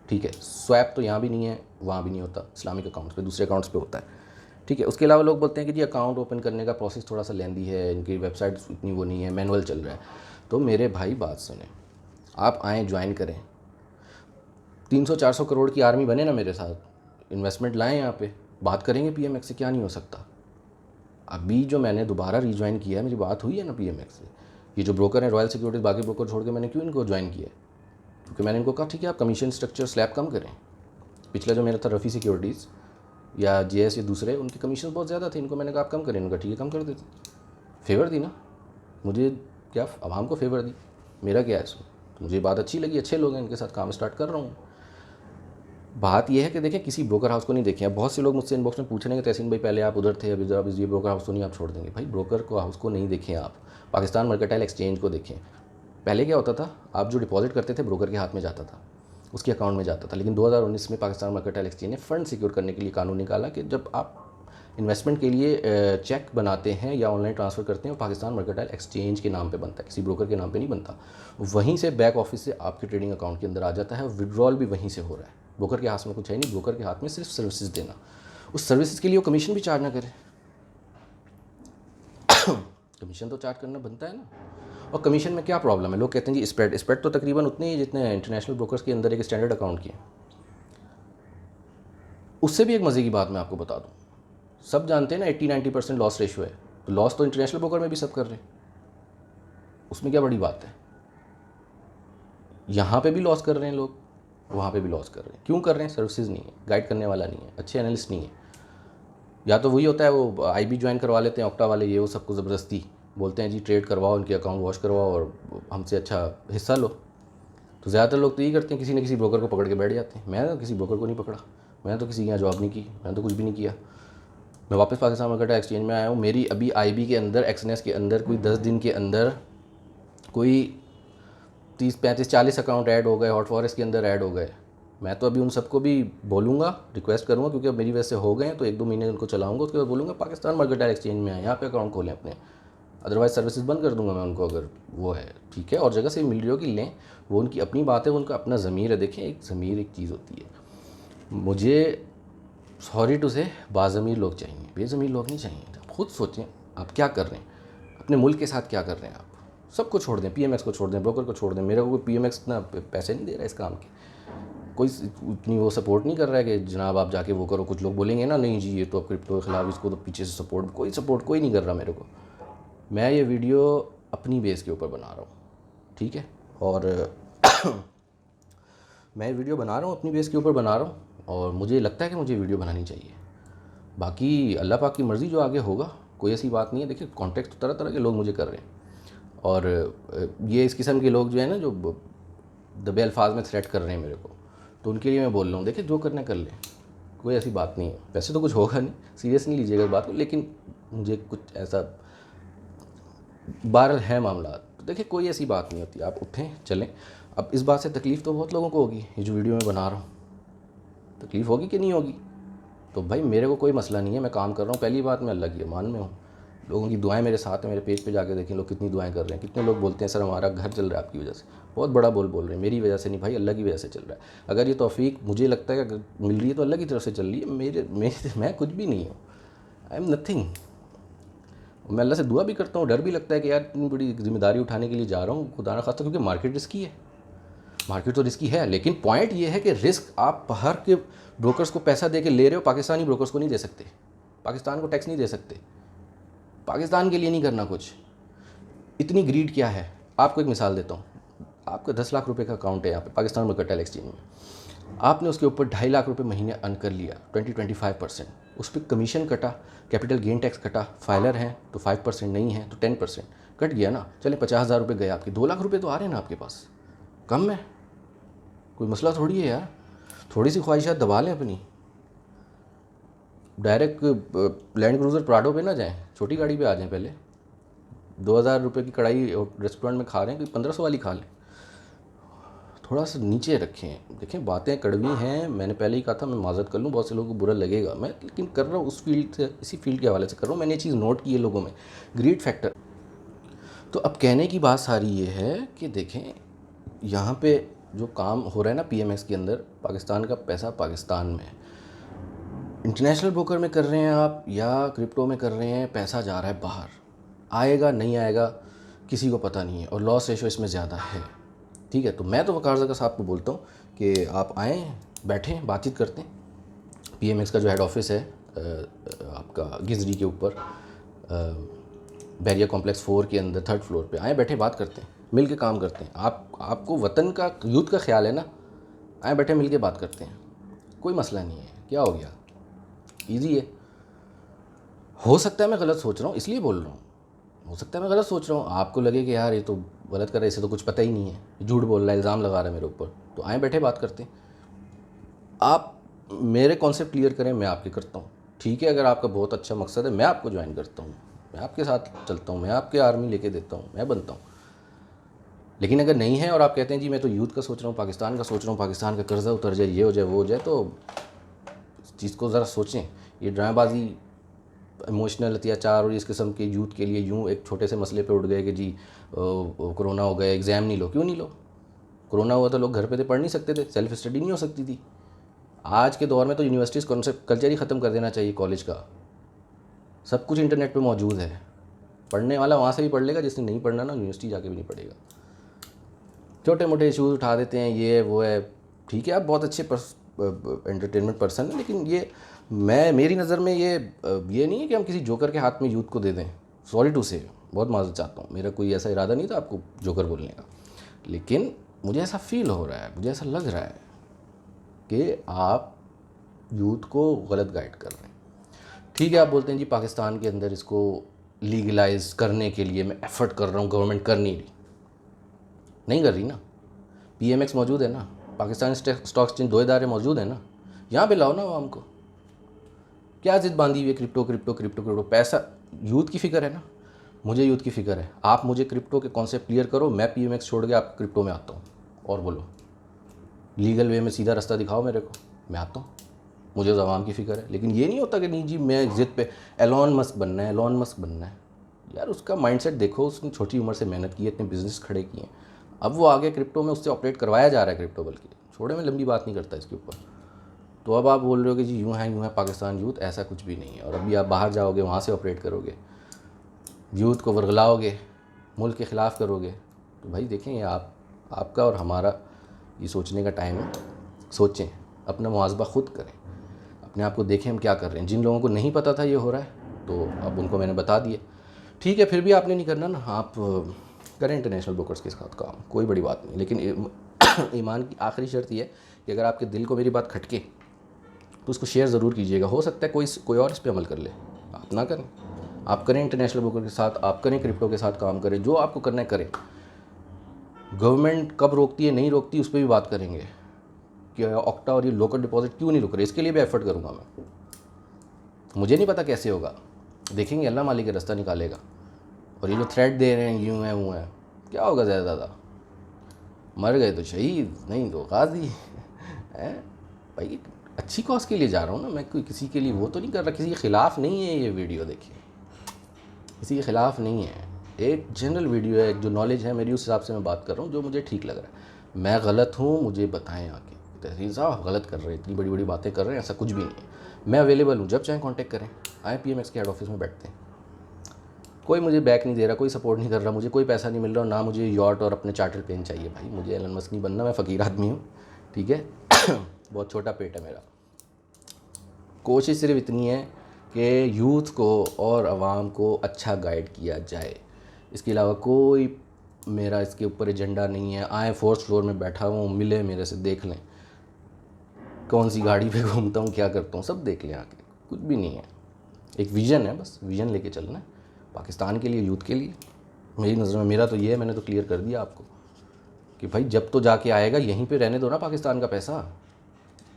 ठीक है, स्वैप तो यहाँ भी नहीं है, वहाँ भी नहीं होता, इस्लामिक अकाउंट्स पे, दूसरे अकाउंट्स पे होता है। ठीक है, उसके अलावा लोग बोलते हैं कि जी अकाउंट ओपन करने का प्रोसेस थोड़ा सा लेंदी है, इनकी वेबसाइट इतनी वो नहीं है, मैनुअल चल रहा है। तो मेरे भाई बात सुने, आप आएँ ज्वाइन करें, 300-400 करोड़ की आर्मी बने ना मेरे साथ, इन्वेस्टमेंट लाएँ यहाँ पे, बात करेंगे PMX से, क्या नहीं हो सकता। अभी जो मैंने दोबारा रीज्वाइन किया है, मेरी बात हुई है ना PMX से। ये जो ब्रोकर हैं रॉयल सिक्योरिटीज़, बाकी ब्रोकर छोड़ के मैंने क्यों इनको ज्वाइन किया है, क्योंकि मैंने इनको कहा ठीक है आप कमीशन स्ट्रक्चर स्लैब कम करें। पिछला जो मेरा था रफ़ी सिक्योरिटीज़ या JS या दूसरे, उनके कमीशन बहुत ज़्यादा थे, इनको मैंने कहा आप कम करें, उनका ठीक है कम कर देते। फेवर दी ना मुझे, क्या आवाम को फेवर दी, मेरा क्या है इसमें। तो मुझे बात अच्छी लगी, अच्छे लोग हैं, इनके साथ काम स्टार्ट कर रहा हूँ। बात यह है कि देखें किसी ब्रोकर हाउस को नहीं देखें। बहुत से लोग मुझसे इनबॉक्स में पूछ रहे हैं कि तहसीन भाई पहले आप उधर थे, अभी आप ये ब्रोकर हाउस को नहीं आप छोड़ देंगे। भाई ब्रोकर को हाउस को नहीं देखें, आप पाकिस्तान मर्केंटाइल एक्सचेंज को देखें। पहले क्या होता था, आप जो डिपॉजिट करते थे ब्रोकर के हाथ में जाता था, उसके अकाउंट में जाता था। लेकिन 2019 में पाकिस्तान मर्केंटाइल एक्सचेंज ने फ़ंड सिक्योर करने के लिए कानून निकाला कि जब आप इन्वेस्टमेंट के लिए चेक बनाते हैं या ऑनलाइन ट्रांसफ़र करते हैं, वो पाकिस्तान मर्केंटाइल एक्सचेंज के नाम पे बनता है, किसी ब्रोकर के नाम पे नहीं बनता। वहीं से बैक ऑफिस से आपके ट्रेडिंग अकाउंट के अंदर आ जाता है, और विड्रॉल भी वहीं से हो रहा है। ब्रोकर के हाथ में कुछ है नहीं, ब्रोकर के हाथ में सिर्फ सर्विसेज देना, उस सर्विसेज के लिए वो कमीशन भी चार्ज ना करे। कमीशन तो चार्ज करना बनता है ना। और कमीशन में क्या प्रॉब्लम है, लोग कहते हैं जी स्प्रेड तो तकरीबन उतने ही जितने इंटरनेशनल ब्रोकर्स के अंदर एक स्टैंडर्ड अकाउंट की है। उससे भी एक मज़े की बात मैं आपको बता दूं, सब जानते हैं ना 80-90% लॉस रेशियो है, तो लॉस तो इंटरनेशनल ब्रोकर में भी सब कर रहे हैं, उसमें क्या बड़ी बात है। यहाँ पे भी लॉस कर रहे हैं लोग, वहाँ पे भी लॉस कर रहे हैं। क्यों कर रहे हैं, सर्विसेज नहीं है, गाइड करने वाला नहीं है, अच्छे एनालिस्ट नहीं है। या तो वही होता है वो IB ज्वाइन करवा लेते हैं, ऑक्टा वाले, ये वो सबको ज़बरदस्ती बोलते हैं जी ट्रेड करवाओ, इनके अकाउंट वॉश करवाओ और हमसे अच्छा हिस्सा लो। तो ज़्यादातर लोग तो यही करते हैं, किसी न किसी ब्रोकर को पकड़ के बैठ जाते हैं। मैं तो किसी ब्रोकर को नहीं पकड़ा, मैंने तो किसी के यहाँ जॉब नहीं की, मैंने तो कुछ भी नहीं किया। मैं वापस पाकिस्तान मर्केंटाइल एक्सचेंज में आया हूँ। मेरी अभी IB के अंदर, XNS के अंदर कोई 10 दिन के अंदर कोई 30-35-40 अकाउंट ऐड हो गए, हॉट फॉरेस्ट के अंदर ऐड हो गए। मैं तो अभी उन सबको भी बोलूँगा, रिक्वेस्ट करूँगा, क्योंकि अब मेरी वजह से हो गए हैं, तो 1-2 महीने उनको चलाऊँगा, उसके बाद बोलूँगा पाकिस्तान मर्केंटाइल एक्सचेंज में आए, यहाँ पे अकाउंट खोलें अपने। अदरवाइज़ सर्विसेज बंद कर दूँगा मैं उनको, अगर वो है ठीक है, और जगह से मिल रही हो कि लें, वो उनकी अपनी बात है, वो उनका अपना ज़मीर है। देखें एक ज़मीर एक चीज़ होती है। मुझे सॉरी टू से बाज़मीर लोग चाहिए, बेज़मीर लोग नहीं चाहिए। आप खुद सोचें आप क्या कर रहे हैं, अपने मुल्क के साथ क्या कर रहे हैं। आप सबको छोड़ दें, PMX को छोड़ दें, ब्रोकर को छोड़ दें। मेरे को कोई PMX इतना पैसे नहीं दे रहा है इस काम के, कोई इतनी वो सपोर्ट नहीं कर रहा है कि जनाब आप जाके वो करो। कुछ लोग बोलेंगे ना नहीं जी ये तो क्रिप्टो के खिलाफ, इसको तो पीछे से सपोर्ट, कोई नहीं कर रहा मेरे को। मैं ये वीडियो अपनी बेस के ऊपर बना रहा हूँ, ठीक है, और मैं वीडियो बना रहा हूँ अपनी बेस के ऊपर बना रहा हूँ, और मुझे लगता है कि मुझे वीडियो बनानी चाहिए। बाकी अल्लाह पाक की मर्ज़ी, जो आगे होगा, कोई ऐसी बात नहीं है। देखिए कॉन्टेक्ट तो तरह तरह के लोग मुझे कर रहे हैं, और ये इस किस्म के लोग जो है ना, जो दबे अल्फाज में थ्रेट कर रहे हैं मेरे को, तो उनके लिए मैं बोल रहा हूँ देखिए जो करना कर लें, कोई ऐसी बात नहीं है। वैसे तो कुछ होगा नहीं, सीरियस नहीं लीजिएगा इस बात को, लेकिन मुझे कुछ ऐसा बहरहाल है मामला। तो देखिए कोई ऐसी बात नहीं होती, आप उठें चलें। अब इस बात से तकलीफ़ तो बहुत लोगों को होगी, ये जो वीडियो मैं बना रहा हूँ, तकलीफ़ होगी कि नहीं होगी। तो भाई मेरे को कोई मसला नहीं है, मैं काम कर रहा हूँ। पहली बात मैं अल्लाह की अमान में हूँ, लोगों की दुआएं मेरे साथ हैं। मेरे पेज पे जाके देखें लोग कितनी दुआएं कर रहे हैं। कितने लोग बोलते हैं सर हमारा घर चल रहा है आपकी वजह से। बहुत बड़ा बोल रहे हैं, मेरी वजह से नहीं भाई, अल्लाह की वजह से चल रहा है। अगर ये तौफीक मुझे लगता है कि अगर मिल रही है तो अल्लाह की तरफ से चल रही है। मैं कुछ भी नहीं हूँ, आई एम नथिंग। मैं अल्लाह से दुआ भी करता हूँ, डर भी लगता है कि यार इतनी बड़ी जिम्मेदारी उठाने के लिए जा रहा हूँ, खुदा ना खास्ता, क्योंकि मार्केट रिस्की है। मार्केट तो रिस्की है, लेकिन पॉइंट ये है कि रिस्क आप बाहर के ब्रोकर्स को पैसा दे के ले रहे हो, पाकिस्तानी ब्रोकर्स को नहीं दे सकते, पाकिस्तान को टैक्स नहीं दे सकते, पाकिस्तान के लिए नहीं करना कुछ। इतनी ग्रीड क्या है। आपको एक मिसाल देता हूँ, आपका 10 लाख रुपए का अकाउंट है यहाँ पे पाकिस्तान मर्केंटाइल एक्सचेंज में, आपने उसके ऊपर 2.5 लाख रुपए महीने अर्न कर लिया, 25%, उस पर कमीशन कटा, कैपिटल गेन टैक्स कटा, फाइलर हैं तो 5%, नहीं है तो 10% कट गया ना। चले 50,000 रुपये गए आपके, 2 लाख रुपये तो आ रहे हैं ना आपके पास, कम है, कोई मसला थोड़ी है यार। थोड़ी सी ख्वाहिशात दबा लें अपनी, डायरेक्ट लैंड क्रूज़र प्राडो पे ना जाएं, छोटी गाड़ी पे आ जाएं। पहले 2,000 रुपये की कढ़ाई रेस्टोरेंट में खा रहे हैं, कोई 1,500 वाली खा लें। थोड़ा सा नीचे रखें। देखें बातें कड़वी हैं, मैंने पहले ही कहा था, मैं माज़रत कर लूँ, बहुत से लोगों को बुरा लगेगा, मैं लेकिन कर रहा हूँ उस फील्ड से, इसी फील्ड के हवाले से कर रहा हूँ। मैंने ये चीज़ नोट की है लोगों में, ग्रीड फैक्टर। तो अब कहने की बात सारी ये है कि देखें यहाँ पे जो काम हो रहा है ना PMX के अंदर, पाकिस्तान का पैसा पाकिस्तान में, इंटरनेशनल ब्रोकर में कर रहे हैं आप या क्रिप्टो में कर रहे हैं, पैसा जा रहा है बाहर, आएगा नहीं आएगा किसी को पता नहीं है, और लॉस रेशो इसमें ज़्यादा है। ठीक है, तो मैं तो वकार ज़का साहब को बोलता हूँ कि आप आएँ, बैठें, बातचीत करते हैं। PMX का जो हेड ऑफिस है आपका गिजरी के ऊपर, बैरिया कॉम्प्लेक्स 4 के अंदर 3rd फ्लोर पे, आएँ बैठे बात करते हैं, मिल के काम करते हैं। आपको वतन का, यूथ का ख्याल है ना, आएँ बैठे मिल के बात करते हैं, कोई मसला नहीं है। क्या हो गया, ईजी है। हो सकता है मैं गलत सोच रहा हूँ, इसलिए बोल रहा हूँ, हो सकता है मैं गलत सोच रहा हूँ, आपको लगे कि यार ये तो गलत कर रहा है, इसे तो कुछ पता ही नहीं है, झूठ बोल रहा है, इल्ज़ाम लगा रहा है मेरे ऊपर। तो आएँ बैठे बात करते हैं, आप मेरे कॉन्सेप्ट क्लियर करें, मैं आपके करता हूँ। ठीक है, अगर आपका बहुत अच्छा मकसद है, मैं आपको ज्वाइन करता हूँ, मैं आपके साथ चलता हूँ, मैं आपके आर्मी लेके देता हूँ, मैं बनता हूँ। लेकिन अगर नहीं है और आप कहते हैं जी मैं तो यूथ का सोच रहा हूँ, पाकिस्तान का सोच रहा हूँ, पाकिस्तान का कर्जा उतर जाए, ये हो जाए, वो हो जाए, तो इस चीज़ को ज़रा सोचें। ये ड्रामेबाजी, इमोशनल अत्याचार और इस किस्म के यूथ के लिए यूँ एक छोटे से मसले पे उठ गए कि जी कोरोना हो गया, एग्ज़ाम नहीं लो। क्यों नहीं लो? कोरोना हुआ तो लोग घर पे थे, पढ़ नहीं सकते थे, सेल्फ स्टडी नहीं हो सकती थी। आज के दौर में तो यूनिवर्सिटीज़ कॉन्सेप्ट कल्चर ही ख़त्म कर देना चाहिए कॉलेज का। सब कुछ इंटरनेट पे मौजूद है, पढ़ने वाला वहाँ से भी पढ़ लेगा, जिसने नहीं पढ़ना ना यूनिवर्सिटी जाके भी नहीं पढ़ेगा। छोटे मोटे इशूज़ उठा देते हैं, ये वो है। ठीक है, आप बहुत अच्छे एंटरटेनमेंट पर्सन हैं, लेकिन ये मेरी नज़र में ये नहीं है कि हम किसी जोकर के हाथ में यूथ को दे दें। सॉरी टू से, बहुत माज़रत चाहता हूँ, मेरा कोई ऐसा इरादा नहीं था आपको जोकर बोलने का, लेकिन मुझे ऐसा फ़ील हो रहा है, मुझे ऐसा लग रहा है कि आप यूथ को गलत गाइड कर रहे हैं। ठीक है, आप बोलते हैं जी पाकिस्तान के अंदर इसको लीगलाइज करने के लिए मैं एफ़र्ट कर रहा हूँ, गवर्नमेंट कर नहीं कर रही ना। PMX मौजूद है ना, पाकिस्तान स्टॉक एक्सचेंज 2 इदारे मौजूद हैं ना, यहाँ पे लाओ ना आवाम को। क्या ज़िद बांधी हुई है क्रिप्टो क्रिप्टो क्रिप्टो क्रिप्टो? पैसा, यूथ की फ़िक्र है ना, मुझे यूथ की फ़िक्र है। आप मुझे क्रिप्टो के कॉन्सेप्ट क्लियर करो, मैं PMX छोड़ के आप क्रिप्टो में आता हूँ। और बोलो, लीगल वे में सीधा रास्ता दिखाओ मेरे को, मैं आता हूँ। मुझे अवाम की फ़िक्र है। लेकिन ये नहीं होता कि नहीं जी मैं ज़िद पे एलॉन मस्क बनना है, एलॉन मस्क बनना है। यार उसका माइंडसेट देखो, उसने छोटी उम्र से मेहनत की है, इतने बिजनेस खड़े किए हैं, अब वो आगे क्रिप्टो में उससे ऑपरेट करवाया जा रहा है क्रिप्टो। बल्कि छोड़े, मैं लंबी बात नहीं करता इसके ऊपर। तो अब आप बोल रहे हो कि जी यूँ है पाकिस्तान यूथ, ऐसा कुछ भी नहीं है। और अभी आप बाहर जाओगे, वहाँ से ऑपरेट करोगे, यूथ को वर्गलाओगे, मुल्क के ख़िलाफ़ करोगे, तो भाई देखें ये आपका और हमारा ये सोचने का टाइम है। सोचें, अपना मुहासबा ख़ुद करें, अपने आप को देखें हम क्या कर रहे हैं। जिन लोगों को नहीं पता था ये हो रहा है, तो अब उनको मैंने बता दिया। ठीक है, फिर भी आपने नहीं करना ना, आप करें इंटरनेशनल ब्रोकर्स के साथ काम, कोई बड़ी बात नहीं। लेकिन ईमान की आखिरी शर्त ये है कि अगर आपके दिल को मेरी बात खटके तो उसको शेयर ज़रूर कीजिएगा। हो सकता है कोई और इस पर अमल कर ले, आप ना करें। आप करें इंटरनेशनल ब्रोकर के साथ, आप करें क्रिप्टो के साथ काम करें, जो आपको करना है करें। गवर्नमेंट कब रोकती है नहीं रोकती उस पर भी बात करेंगे कि ऑक्टा और ये लोकल डिपॉजिट क्यों नहीं रुक रहे, इसके लिए भी एफर्ट करूँगा मैं। मुझे नहीं पता कैसे होगा, देखेंगे, अल्लाह मालिक का रास्ता निकालेगा। और ये जो थ्रेट दे रहे हैं यूँ है वो है, क्या होगा ज़्यादा, मर गए तो शहीद, नहीं तो गाजी है। भाई अच्छी कॉज के लिए जा रहा हूँ ना मैं, कोई किसी के लिए वो तो नहीं कर रहा, किसी के ख़िलाफ़ नहीं है ये वीडियो। देखिए, किसी के ख़िलाफ़ नहीं है, एक जनरल वीडियो है, एक जो नॉलेज है मेरी उस हिसाब से मैं बात कर रहा हूँ, जो मुझे ठीक लग रहा है। मैं गलत हूँ, मुझे बताएं आके, तहसील साहब गलत कर रहे हैं, इतनी बड़ी बड़ी बातें कर रहे हैं, ऐसा कुछ भी नहीं है। मैं अवेलेबल हूँ, जब चाहें कॉन्टैक्ट करें, आए PMX के हेड ऑफिस में बैठते हैं। कोई मुझे बैक नहीं दे रहा, कोई सपोर्ट नहीं कर रहा, मुझे कोई पैसा नहीं मिल रहा, ना मुझे यॉट और अपने चार्टर प्लेन चाहिए। भाई मुझे एलन मस्क नहीं बनना, मैं फ़कीर आदमी हूँ, ठीक है। बहुत छोटा पेट है मेरा। कोशिश सिर्फ इतनी है कि यूथ को और आवाम को अच्छा गाइड किया जाए, इसके अलावा कोई मेरा इसके ऊपर एजेंडा नहीं है। आए 4th फ्लोर में बैठा हूँ, मिले मेरे से, देख लें। कौन सी गाड़ी पे घूमता हूँ, क्या करता हूँ, सब देख लें आके। कुछ भी नहीं है, एक विज़न है, बस विज़न लेके चलना है पाकिस्तान के लिए, यूथ के लिए। मेरी नज़र में मेरा तो ये है, मैंने तो क्लियर कर दिया आपको कि भाई जब तो जाके आएगा यहीं पे रहने दो ना पाकिस्तान का पैसा।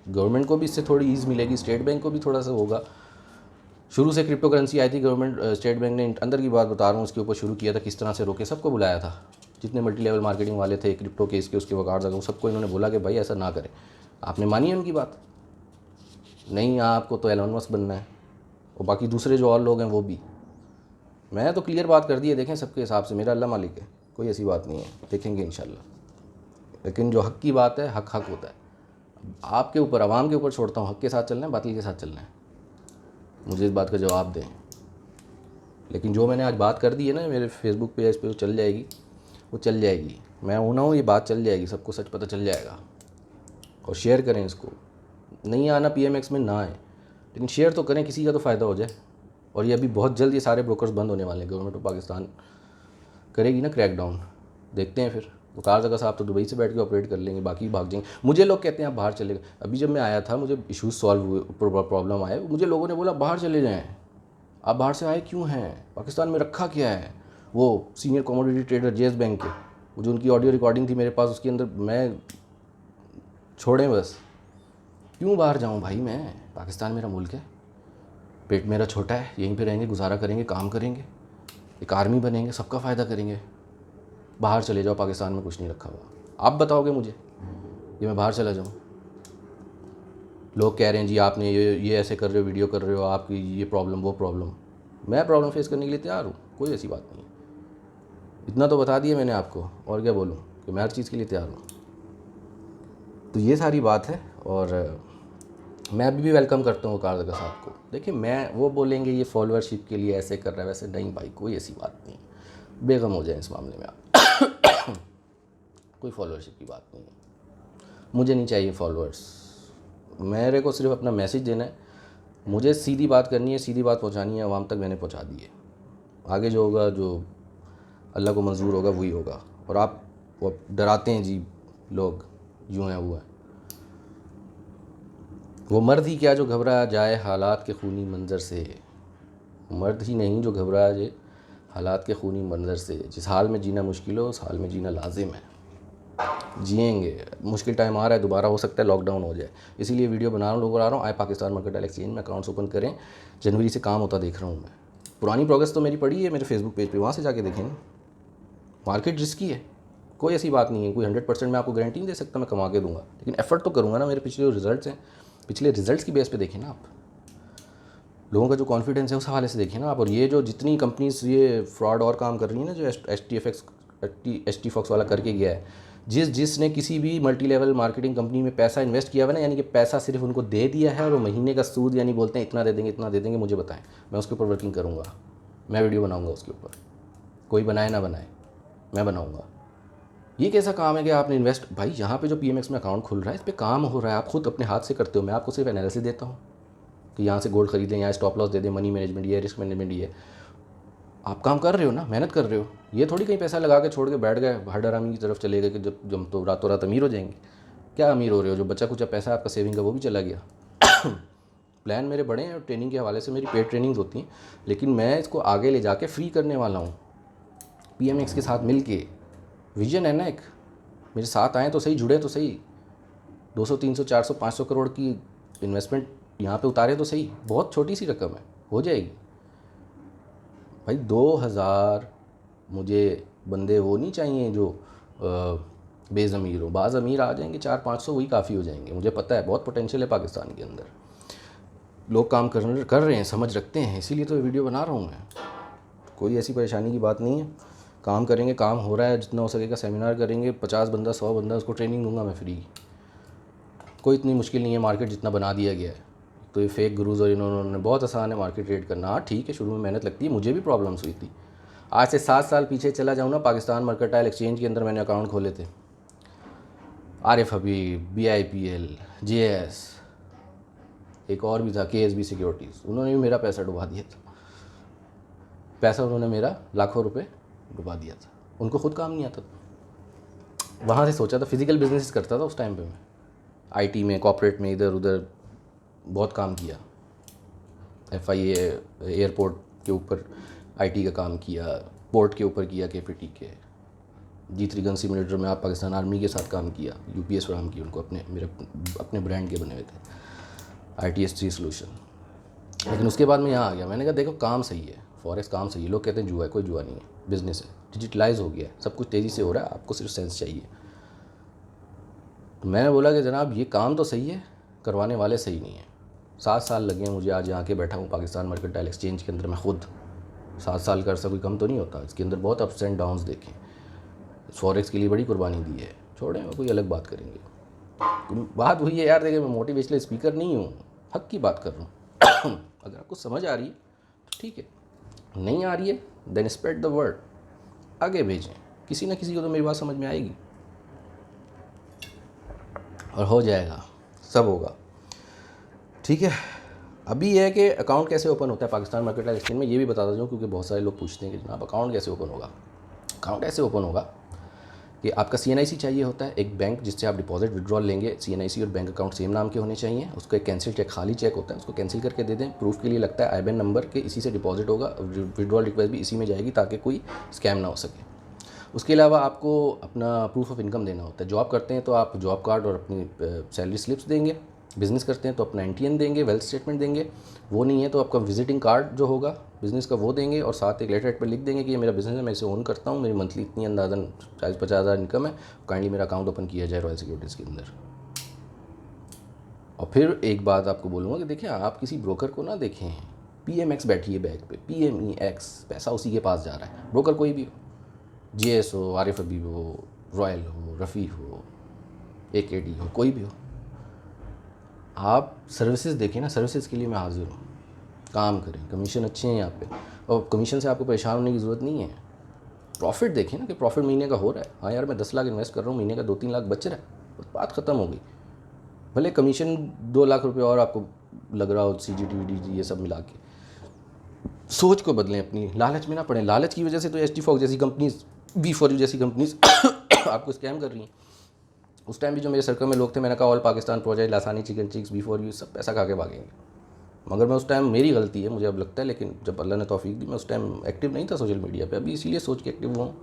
गवर्नमेंट को भी इससे थोड़ी ईज़ मिलेगी, स्टेट बैंक को भी थोड़ा सा होगा। शुरू से क्रिप्टो करेंसी आई थी, गवर्नमेंट स्टेट बैंक ने, अंदर की बात बता रहा हूँ, उसके ऊपर शुरू किया था, किस तरह से रोके, सबको बुलाया था, जितने मल्टी लेवल मार्केटिंग वाले थे, क्रिप्टो के इसके उसके वकार जगह, सबको इन्होंने बोला कि भाई ऐसा ना करें। आपने मानी है उनकी बात? नहीं, आपको तो एलोन मस्क बनना है, और बाकी दूसरे जो और लोग हैं वो भी। मैं तो क्लियर बात कर दी है, देखें सबके हिसाब से, मेरा अल्लाह मालिक है, कोई ऐसी बात नहीं है, देखेंगे इंशाल्लाह। लेकिन जो हक की बात है, हक हक होता है। आपके ऊपर, आवाम के ऊपर छोड़ता हूँ, हक के साथ चलना है, बातिल के साथ चलना है, मुझे इस बात का जवाब दें। लेकिन जो मैंने आज बात कर दी है ना, मेरे फेसबुक पे इस पर चल जाएगी, वो चल जाएगी। मैं हूँ ना हूँ, ये बात चल जाएगी, सबको सच पता चल जाएगा। और शेयर करें इसको, नहीं आना PMX में ना आए, लेकिन शेयर तो करें, किसी का तो फ़ायदा हो जाए। और ये अभी बहुत जल्द ये सारे ब्रोकर्स बंद होने वाले हैं, गवर्नमेंट ऑफ पाकिस्तान करेगी ना क्रैकडाउन, देखते हैं फिर। वकार जगह साहब तो दुबई से बैठ के ऑपरेट कर लेंगे, बाकी भाग जाएंगे। मुझे लोग कहते हैं आप बाहर चले गए, अभी जब मैं आया था मुझे इशूज़ सॉल्व हुए, प्रॉब्लम आए, मुझे लोगों ने बोला बाहर चले जाएँ। आप बाहर से आए क्यों हैं, पाकिस्तान में रखा क्या है? वो senior commodity trader JS bank के, वो जो उनकी ऑडियो रिकॉर्डिंग थी मेरे पास, उसके अंदर मैं छोड़ें बस, क्यों बाहर जाऊँ भाई? मैं, पाकिस्तान मेरा मुल्क है, पेट मेरा छोटा है, यहीं पे रहेंगे, गुजारा करेंगे, काम करेंगे, एक आर्मी बनेंगे, सबका फ़ायदा करेंगे। बाहर चले जाओ, पाकिस्तान में कुछ नहीं रखा हुआ। आप बताओगे मुझे कि मैं बाहर चला जाऊँ? लोग कह रहे हैं जी आपने ये ऐसे कर रहे हो, वीडियो कर रहे हो, आपकी ये प्रॉब्लम वो प्रॉब्लम। मैं प्रॉब्लम फेस करने के लिए तैयार हूँ, कोई ऐसी बात नहीं है। इतना तो बता दिया मैंने आपको, और क्या बोलूँ, कि मैं हर चीज़ के लिए तैयार हूँ। तो ये सारी बात है, और मैं अभी भी वेलकम करता हूँ वकार जगह साहब को। देखिए, मैं, वो बोलेंगे ये फॉलोअरशिप के लिए ऐसे कर रहा है वैसे, नहीं भाई, कोई ऐसी बात नहीं, बेगम हो जाए इस मामले में आप। कोई फॉलोअरशिप की बात नहीं है, मुझे नहीं चाहिए फॉलोअर्स, मेरे को सिर्फ अपना मैसेज देना है, मुझे सीधी बात करनी है, सीधी बात पहुंचानी है आवाम तक, मैंने पहुंचा दी है। आगे जो होगा, जो अल्लाह को मंजूर होगा वही होगा। और आप वो डराते हैं जी लोग, यूँ है वो है, वो मर्द ही क्या जो घबरा जाए हालात के खूनी मंज़र से, मर्द ही नहीं जो घबरा जाए हालात के खूनी मंज़र से। जिस हाल में जीना मुश्किल हो, उस हाल में जीना लाजिम है, जिएंगे। मुश्किल टाइम आ रहा है, दोबारा हो सकता है लॉकडाउन हो जाए, इसीलिए वीडियो बना रहा हूँ, लोगों आ रहा हूँ, आए पाकिस्तान मर्केंटाइल एक्सचेंज में अकाउंट्स ओपन करें। जनवरी से काम होता देख रहा हूँ मैं, पुरानी प्रोग्रेस तो मेरी पड़ी है मेरे फेसबुक पेज पे, वहाँ से जाके देखें। मार्केट रिस्की है, कोई ऐसी बात नहीं है, कोई 100% मैं आपको गारंटी नहीं दे सकता मैं कमा के दूंगा, लेकिन एफर्ट तो करूँगा ना। मेरे पिछले जो रिजल्ट्स हैं, पिछले रिजल्ट्स की बेस पे देखें ना आप, लोगों का जो कॉन्फिडेंस है उस हवाले से देखिए ना आप। और ये जो जितनी कंपनीज ये फ्रॉड और काम कर रही हैं ना, जो ST Fox वाला करके गया है, जिसने किसी भी मल्टी लेवल मार्केटिंग कंपनी में पैसा इन्वेस्ट किया हुआ ना, यानी कि पैसा सिर्फ उनको दे दिया है, और वो महीने का सूद यानी बोलते हैं इतना दे देंगे इतना दे देंगे, मुझे बताएं, मैं उसके ऊपर वर्किंग करूँगा, मैं वीडियो बनाऊँगा उसके ऊपर, कोई बनाए ना बनाए, मैं बनाऊँगा। ये कैसा काम है कि आपने इन्वेस्ट, भाई यहाँ पे जो PMX में अकाउंट खुल रहा है, इस पर काम हो रहा है, आप खुद अपने हाथ से करते हो, मैं आपको सिर्फ एनालिसिस देता हूँ कि यहाँ से गोल्ड खरीदें, यहाँ स्टॉप लॉस दे दें, मनी मैनेजमेंट ये, रिस्क मैनेजमेंट ये। आप काम कर रहे हो ना, मेहनत कर रहे हो, ये थोड़ी कहीं पैसा लगा के छोड़ के बैठ गए हर डरामी की तरफ चले गए कि जब जब तो रातों रात अमीर हो जाएंगे। क्या अमीर हो रहे हो? जो बचा कुचा पैसा आपका सेविंग का वो भी चला गया। प्लान मेरे बड़े हैं, और ट्रेनिंग के हवाले से मेरी पेड ट्रेनिंग्स होती हैं, लेकिन मैं इसको आगे ले जाके फ्री करने वाला हूँ PMX के साथ मिल के। विजन है ना एक, मेरे साथ आएँ तो सही, जुड़े तो सही, 200 300 400 500 करोड़ की इन्वेस्टमेंट यहाँ पे उतारे तो सही, बहुत छोटी सी रकम है, हो जाएगी भाई। 2000 मुझे बंदे वो नहीं चाहिए जो बेज़मीर हो, बाज़ अमीर आ जाएंगे, 400-500 वही काफ़ी हो जाएंगे। मुझे पता है बहुत पोटेंशियल है पाकिस्तान के अंदर, लोग काम कर रहे हैं, समझ रखते हैं, इसीलिए तो वीडियो बना रहा हूँ मैं। कोई ऐसी परेशानी की बात नहीं है, काम करेंगे, काम हो रहा है, जितना हो सकेगा सेमिनार करेंगे, 50 बंदा 100 बंदा उसको ट्रेनिंग दूंगा मैं फ्री। कोई इतनी मुश्किल नहीं है मार्केट जितना बना दिया गया है। तो ये फेक गुरुज और इन्होंने, बहुत आसान है मार्केट ट्रेड करना। हाँ ठीक है, शुरू में मेहनत लगती है, मुझे भी प्रॉब्लम्स हुई थी। आज से 7 साल पीछे चला जाऊँ ना, पाकिस्तान मर्केंटाइल एक्सचेंज के अंदर मैंने अकाउंट खोले थे, आरिफ हबीब, BIPL, JS, एक और भी था KSB सिक्योरिटीज़, उन्होंने भी मेरा पैसा डुबा दिया था। पैसा उन्होंने मेरा लाखों रुपए डुबा दिया था, उनको खुद काम नहीं आता था। वहाँ से सोचा था, फिजिकल बिजनेस करता था उस टाइम पे मैं। आईटी में, कॉर्पोरेट में, इधर उधर बहुत काम किया। FIA एयरपोर्ट के ऊपर आईटी का काम किया, पोर्ट के ऊपर किया KPT के, G3 गन सिमुलेटर में आप पाकिस्तान आर्मी के साथ काम किया, UPS फराहम की उनको, अपने ब्रांड के बने हुए थे ITS3 सोल्यूशन। लेकिन उसके बाद मैं यहाँ आ गया, मैंने कहा देखो काम सही है, फॉरेक्स काम सही है। लोग कहते हैं जुआ है, कोई जुआ नहीं है, बिजनेस है, डिजिटलाइज हो गया है, सब कुछ तेज़ी से हो रहा है, आपको सिर्फ सेंस चाहिए। तो मैंने बोला कि जनाब ये काम तो सही है, करवाने वाले सही नहीं है। 7 साल लगे हैं मुझे, आज यहाँ के बैठा हूँ पाकिस्तान मर्केंटाइल एक्सचेंज के अंदर। मैं खुद 7 साल का अर्सा कोई कम तो नहीं होता, इसके अंदर बहुत अप्स एंड डाउन्स देखे, फॉरेक्स के लिए बड़ी कुर्बानी दी है। छोड़ें, कोई अलग बात करेंगे। बात वही है यार, देखिए मैं मोटिवेशनल स्पीकर नहीं हूँ, हक की बात कर रहा हूँ। अगर आपको समझ आ रही है तो ठीक है, नहीं आ रही है देन स्प्रेड द वर्ड, आगे भेजें, किसी ना किसी को तो मेरी बात समझ में आएगी और हो जाएगा, सब होगा। ठीक है, अभी यह है कि अकाउंट कैसे ओपन होता है पाकिस्तान मर्केंटाइल एक्सचेंज में, ये भी बताता हूँ, क्योंकि बहुत सारे लोग पूछते हैं कि जनाब अकाउंट कैसे ओपन होगा। अकाउंट ऐसे ओपन होगा कि आपका CNIC चाहिए होता है, एक बैंक जिससे आप डिपॉजिट विड्रॉल लेंगे। CNIC और बैंक अकाउंट सेम नाम के होने चाहिए। उसको एक कैंसिल चेक, खाली चेक होता है, उसको कैंसिल करके दे दें। प्रूफ के लिए लगता है IBAN नंबर के, इसी से डिपॉजिट होगा, विड्रॉल रिक्वेस्ट भी इसी में जाएगी ताकि कोई स्कैम ना हो सके। उसके अलावा आपको अपना प्रूफ ऑफ इनकम देना होता है। जॉब करते हैं तो आप जॉब कार्ड और अपनी सैलरी स्लिप्स देंगे, बिज़नेस करते हैं तो अपना NTN देंगे, वेल्थ स्टेटमेंट देंगे, वो नहीं है तो आपका विजिटिंग कार्ड जो होगा बिज़नेस का वो देंगे, और साथ एक लेटर हेड पर लिख देंगे कि ये मेरा बिज़नेस है, मैं इसे ओन करता हूँ, मेरी मंथली इतनी अंदाज़न 40-50 हज़ार इनकम है, काइंडली मेरा अकाउंट ओपन किया जाए रॉयल सिक्योरिटीज़ के अंदर। और फिर एक बात आपको बोलूँगा कि देखिए, आप किसी ब्रोकर को ना देखें, PMX बैठी है बैग पे, PMEX, पैसा उसी के पास जा रहा है। ब्रोकर कोई भी हो, JS हो, आरिफ हबीब हो, रॉयल हो, रफ़ी हो, AKD हो, कोई भी हो, आप सर्विसेज देखें ना, सर्विसेज के लिए मैं हाजिर हूँ। काम करें, कमीशन अच्छे हैं यहाँ पे, और कमीशन से आपको परेशान होने की ज़रूरत नहीं है। प्रॉफिट देखें ना कि प्रॉफिट महीने का हो रहा है। हाँ यार, मैं 10 लाख इन्वेस्ट कर रहा हूँ, महीने का 2-3 लाख बच रहा है, बस बात ख़त्म हो गई। भले कमीशन 2 लाख रुपये और आपको लग रहा हो, CGT VDG ये सब मिला के। सोच को बदलें अपनी, लालच में ना पड़ें। लालच की वजह से तो HT Fox जैसी कंपनीज, B4U जैसी कंपनीज आपको स्कैम कर रही हैं। उस टाइम भी जो मेरे सर्कल में लोग थे, मैंने कहा all Pakistan project, Lasani chicken chicks, B4U सब पैसा खा के भागेंगे। मगर मैं उस टाइम, मेरी गलती है मुझे अब लगता है, लेकिन जब अल्लाह ने तौफीक दी, मैं उस टाइम एक्टिव नहीं था सोशल मीडिया पे। अभी इसीलिए सोच के एक्टिव हुआ हूँ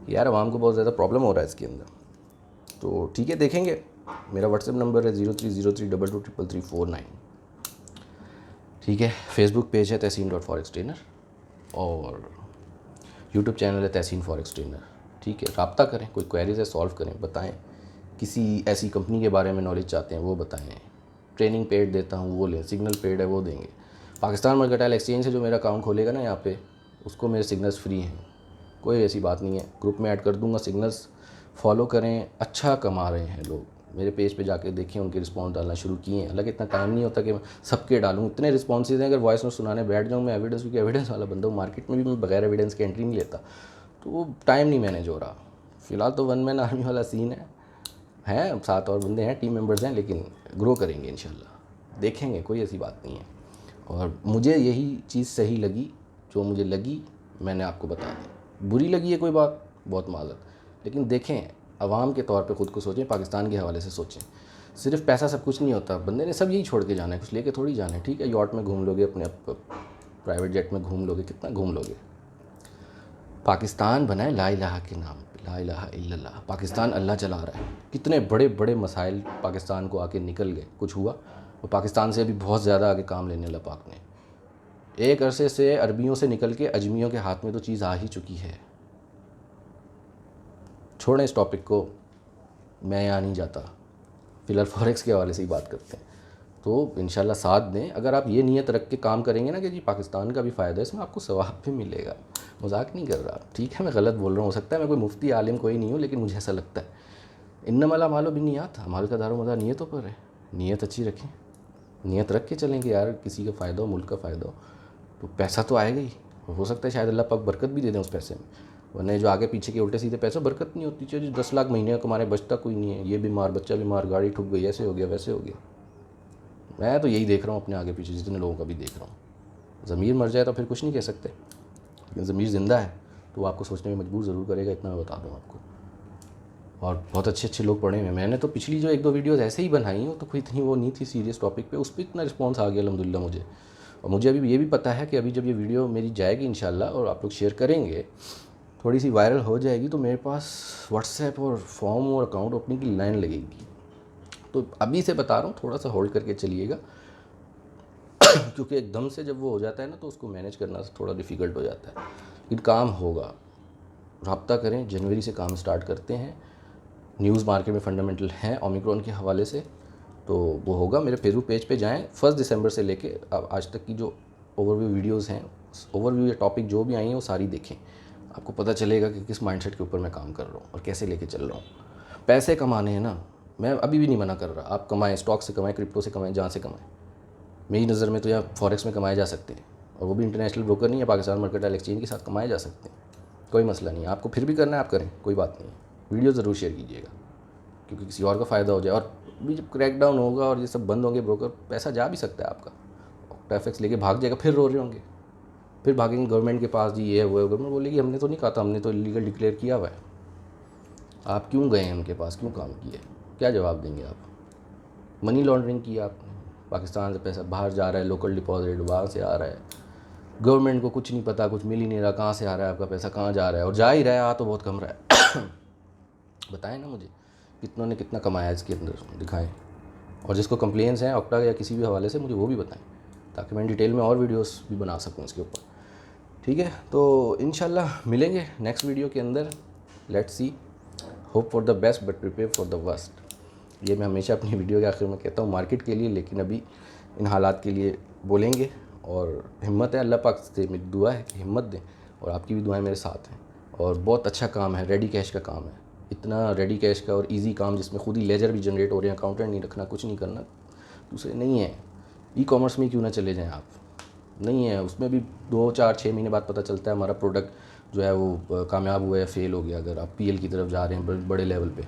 यार, आवाम को बहुत ज़्यादा प्रॉब्लम हो रहा है इसके अंदर। तो ठीक है, देखेंगे। मेरा WhatsApp नंबर है 0303223349। ठीक है, फेसबुक पेज है तहसीन.फॉरेक्स ट्रेनर, और यूट्यूब चैनल है तहसीन फॉरेक्स ट्रेनर। ठीक है, रब्ता करें, कोई क्वेरीज है सॉल्व करें, बताएं। किसी ऐसी कंपनी के बारे में नॉलेज चाहते हैं वो बताएं। ट्रेनिंग पेड देता हूँ वो लें, सिग्नल पेड है वो देंगे। पाकिस्तान मर्केंटाइल एक्सचेंज से जो मेरा अकाउंट खोलेगा ना यहाँ पे, उसको मेरे सिग्नल्स फ्री हैं, कोई ऐसी बात नहीं है। ग्रुप में ऐड कर दूंगा, सिग्नल्स फॉलो करें। अच्छा कमा रहे हैं लोग, मेरे पेज पे जाके देखें, उनके रिस्पॉन्स डालना शुरू किए हैं। हालांकि इतना टाइम नहीं होता कि मैं सबके डालूँ, इतने रिस्पॉन्सेज हैं। अगर वॉइस नोट सुनाने बैठ जाऊँ मैं एविडेंस, क्योंकि एविडेंस वाला बंदा हूँ, मार्केट में भी मैं बगैर एविडेंस के एंट्री नहीं लेता, तो टाइम नहीं मैनेज हो रहा। फ़िलहाल तो 1 मैन आर्मी वाला सीन है 7 और बंदे हैं, टीम मेंबर्स हैं, लेकिन ग्रो करेंगे इंशाल्लाह, देखेंगे, कोई ऐसी बात नहीं है। और मुझे यही चीज़ सही लगी, जो मुझे लगी मैंने आपको बता दी। बुरी लगी है कोई बात, बहुत माज़रत, लेकिन देखें, आवाम के तौर पे ख़ुद को सोचें, पाकिस्तान के हवाले से सोचें। सिर्फ पैसा सब कुछ नहीं होता, बंदे ने सब यही छोड़ के जाना है, कुछ लेके थोड़ी जाना है। ठीक है, यॉट में घूम लोगे, अपने प्राइवेट जेट में घूम लोगे, कितना घूम लोगे। पाकिस्तान बना है ला इलाहा के नाम पे, ला इलाहा इल्लल्लाह। पाकिस्तान अल्लाह चला रहा है। कितने बड़े बड़े मसाइल पाकिस्तान को आके निकल गए, कुछ हुआ, और पाकिस्तान से अभी बहुत ज़्यादा आगे काम लेने अल्लाह पाक ने। एक अरसे से अरबियों से निकल के अजमियों के हाथ में तो चीज़ आ ही चुकी है। छोड़ें इस टॉपिक को, मैं यहाँ नहीं जाता। फ़िलहाल फॉरेक्स के हवाले से ही बात करते हैं। तो इंशाल्लाह साथ दें। अगर आप ये नीयत रख के काम करेंगे ना कि जी पाकिस्तान का भी फ़ायदा है, इसमें आपको सवाब भी मिलेगा। मजाक नहीं कर रहा, ठीक है, मैं गलत बोल रहा हूँ, हो सकता है मैं कोई मुफ्ती आलिम कोई नहीं हूँ, लेकिन मुझे ऐसा लगता है। इन्नमल अमालु बिन्नियात, अमाल का दारोमदार नीयतों पर है। नीयत अच्छी रखें, नीयत रख के चलेंगे यार, किसी का फ़ायदा हो, मुल्क का फ़ायदा हो, तो पैसा तो आएगा ही। हो सकता है शायद अल्लाह पाक बरकत भी दे दें उस पैसे में, वरना जो आगे पीछे के उल्टे सीधे पैसे बरकत नहीं होती। चलिए 10 लाख महीने का कमाने बचता कोई नहीं है, ये बीमार, बच्चा बीमार, गाड़ी ठुक गई, ऐसे हो गया वैसे हो गया। मैं तो यही देख रहा हूँ अपने आगे पीछे जितने लोगों का भी देख रहा हूँ। ज़मीर मर जाए तो फिर कुछ नहीं कह सकते, लेकिन ज़मीर ज़िंदा है तो वो आपको सोचने में मजबूर ज़रूर करेगा, इतना मैं बता दूँ आपको। और बहुत अच्छे अच्छे लोग पढ़े हुए हैं। मैंने तो पिछली जो 1-2 वीडियोस ऐसे ही बनाई हो, तो कोई इतनी वो नहीं थी सीरियस टॉपिक पे, उस पर इतना रिस्पॉन्स आ गया अल्हम्दुलिल्लाह मुझे। और मुझे अभी ये भी पता है कि अभी जब ये वीडियो मेरी जाएगी इंशाल्लाह और आप लोग शेयर करेंगे, थोड़ी सी वायरल हो जाएगी, तो मेरे पास व्हाट्सएप और फॉर्म और अकाउंट ओपनिंग की लाइन लगेगी। तो अभी से बता रहा हूँ, थोड़ा सा होल्ड करके चलिएगा क्योंकि एकदम से जब वो हो जाता है ना, तो उसको मैनेज करना थोड़ा डिफ़िकल्ट हो जाता है। लेकिन काम होगा, रब्ता करें, जनवरी से काम स्टार्ट करते हैं। न्यूज़ मार्केट में फंडामेंटल हैं ओमिक्रॉन के हवाले से, तो वो होगा। मेरे फेसबुक पेज पे जाएं, 1 दिसंबर से लेके अब आज तक की जो ओवरव्यू वीडियोस हैं, ओवरव्यू या टॉपिक जो भी आई हैं वो सारी देखें। आपको पता चलेगा कि किस माइंडसेट के ऊपर मैं काम कर रहा हूँ और कैसे लेके चल रहा हूँ। पैसे कमाने हैं ना, मैं अभी भी नहीं मना कर रहा, आप कमाएँ, स्टॉक से कमाएँ, क्रिप्टो से कमाएँ, जहाँ से कमाएँ। मेरी नज़र में तो यहाँ फॉरेक्स में कमाए जा सकते हैं, और वो भी इंटरनेशनल ब्रोकर नहीं है, पाकिस्तान मर्केंटाइल एक्सचेंज के साथ कमाए जा सकते हैं। कोई मसला नहीं है, आपको फिर भी करना है आप करें, कोई बात नहीं है। वीडियो ज़रूर शेयर कीजिएगा, क्योंकि किसी और का फ़ायदा हो जाए। और भी जब क्रैकडाउन होगा और ये सब बंद होंगे ब्रोकर, पैसा जा भी सकता है आपका, टैफेक्स लेके भाग जाएगा, फिर रो रहे होंगे, फिर भागेंगे गवर्नमेंट के पास, जी ये है वो है। गवर्नमेंट बोलेगी हमने तो नहीं कहा था, हमने तो इलीगल डिक्लेयर किया हुआ है, आप क्यों गए हैं उनके पास, क्यों काम किए? क्या जवाब देंगे आप? मनी लॉन्ड्रिंग किया आपने, पाकिस्तान से पैसा बाहर जा रहा है, लोकल डिपॉजिट वहाँ से आ रहा है, गवर्नमेंट को कुछ नहीं पता, कुछ मिल ही नहीं रहा, कहाँ से आ रहा है आपका पैसा, कहाँ जा रहा है, और जा ही रहा है, आ तो बहुत कम रहा है बताएं ना मुझे, कितनों ने कितना कमाया इसके अंदर, दिखाएं। और जिसको कंप्लेंट्स हैं ऑक्टा या किसी भी हवाले से, मुझे वो भी बताएं, ताकि मैं डिटेल में और वीडियोस भी बना सकूं इसके ऊपर। ठीक है, तो इंशाल्लाह मिलेंगे नेक्स्ट वीडियो के अंदर। Let's see, hope for the best but prepare for the worst. ये मैं हमेशा अपनी वीडियो के आखिर में कहता हूँ मार्केट के लिए, लेकिन अभी इन हालात के लिए बोलेंगे। और हिम्मत है, अल्लाह पाक से मेरी दुआ है कि हिम्मत दें, और आपकी भी दुआएं मेरे साथ हैं। और बहुत अच्छा काम है, रेडी कैश का काम है, इतना रेडी कैश का और इजी काम जिसमें खुद ही लेजर भी जनरेट हो रहे हैं, अकाउंटेंट नहीं रखना, कुछ नहीं करना, दूसरे नहीं है। ई कॉमर्स में क्यों ना चले जाएँ आप, नहीं है उसमें भी 2-4-6 महीने बाद पता चलता है हमारा प्रोडक्ट जो है वो कामयाब हुआ या फेल हो गया, अगर आप पीएल की तरफ जा रहे हैं बड़े लेवल पे।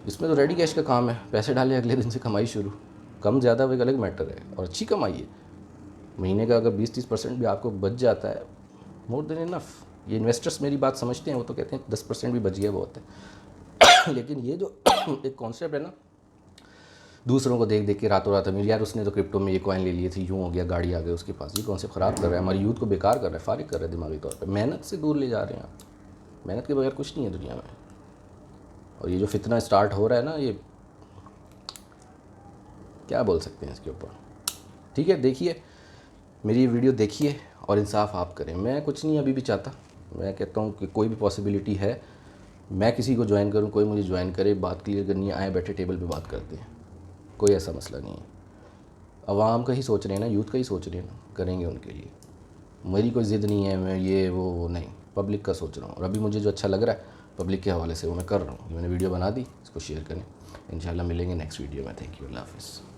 इसमें तो रेडी कैश का काम है, पैसे डाले अगले दिन से कमाई शुरू, कम ज़्यादा वो एक अलग मैटर है, और अच्छी कमाई है। महीने का अगर 20-30% भी आपको बच जाता है, मोर देन इनफ। ये इन्वेस्टर्स मेरी बात समझते हैं, वो तो कहते हैं 10% भी बच गया बहुत है लेकिन ये जो एक कॉन्सेप्ट है ना, दूसरों को देख देख के रातों रात अमीर, यार उसने तो क्रिप्टो में ये कॉइन ले लिए थे, यूँ हो गया, गाड़ी आ गई उसके पास, ये कॉन्सेप्ट ख़राब कर रहा है, हमारी यूथ को बेकार कर रहा है, फारिग कर रहा है दिमागी तौर पर। मेहनत से दूर ले जा रहे हैं आप, मेहनत के बगैर कुछ नहीं है दुनिया में। और ये जो फितना स्टार्ट हो रहा है ना, ये क्या बोल सकते हैं इसके ऊपर। ठीक है, देखिए मेरी ये वीडियो देखिए और इंसाफ आप करें। मैं कुछ नहीं अभी भी चाहता, मैं कहता हूँ कि कोई भी पॉसिबिलिटी है मैं किसी को ज्वाइन करूँ, कोई मुझे ज्वाइन करे, बात क्लियर करनी है, आए बैठे टेबल पे बात करते हैं, कोई ऐसा मसला नहीं है। अवाम का ही सोच रहे हैं ना, यूथ का ही सोच रहे हैं ना, करेंगे उनके लिए। मेरी कोई ज़िद नहीं है, मैं ये वो नहीं, पब्लिक का सोच रहा हूँ। और अभी मुझे जो अच्छा लग रहा है पब्लिक के हवाले से वो मैं कर रहा हूँ। मैंने वीडियो बना दी, इसको शेयर करें। इंशाल्लाह मिलेंगे नेक्स्ट वीडियो में। थैंक यू, अल्लाह हाफ़िज़।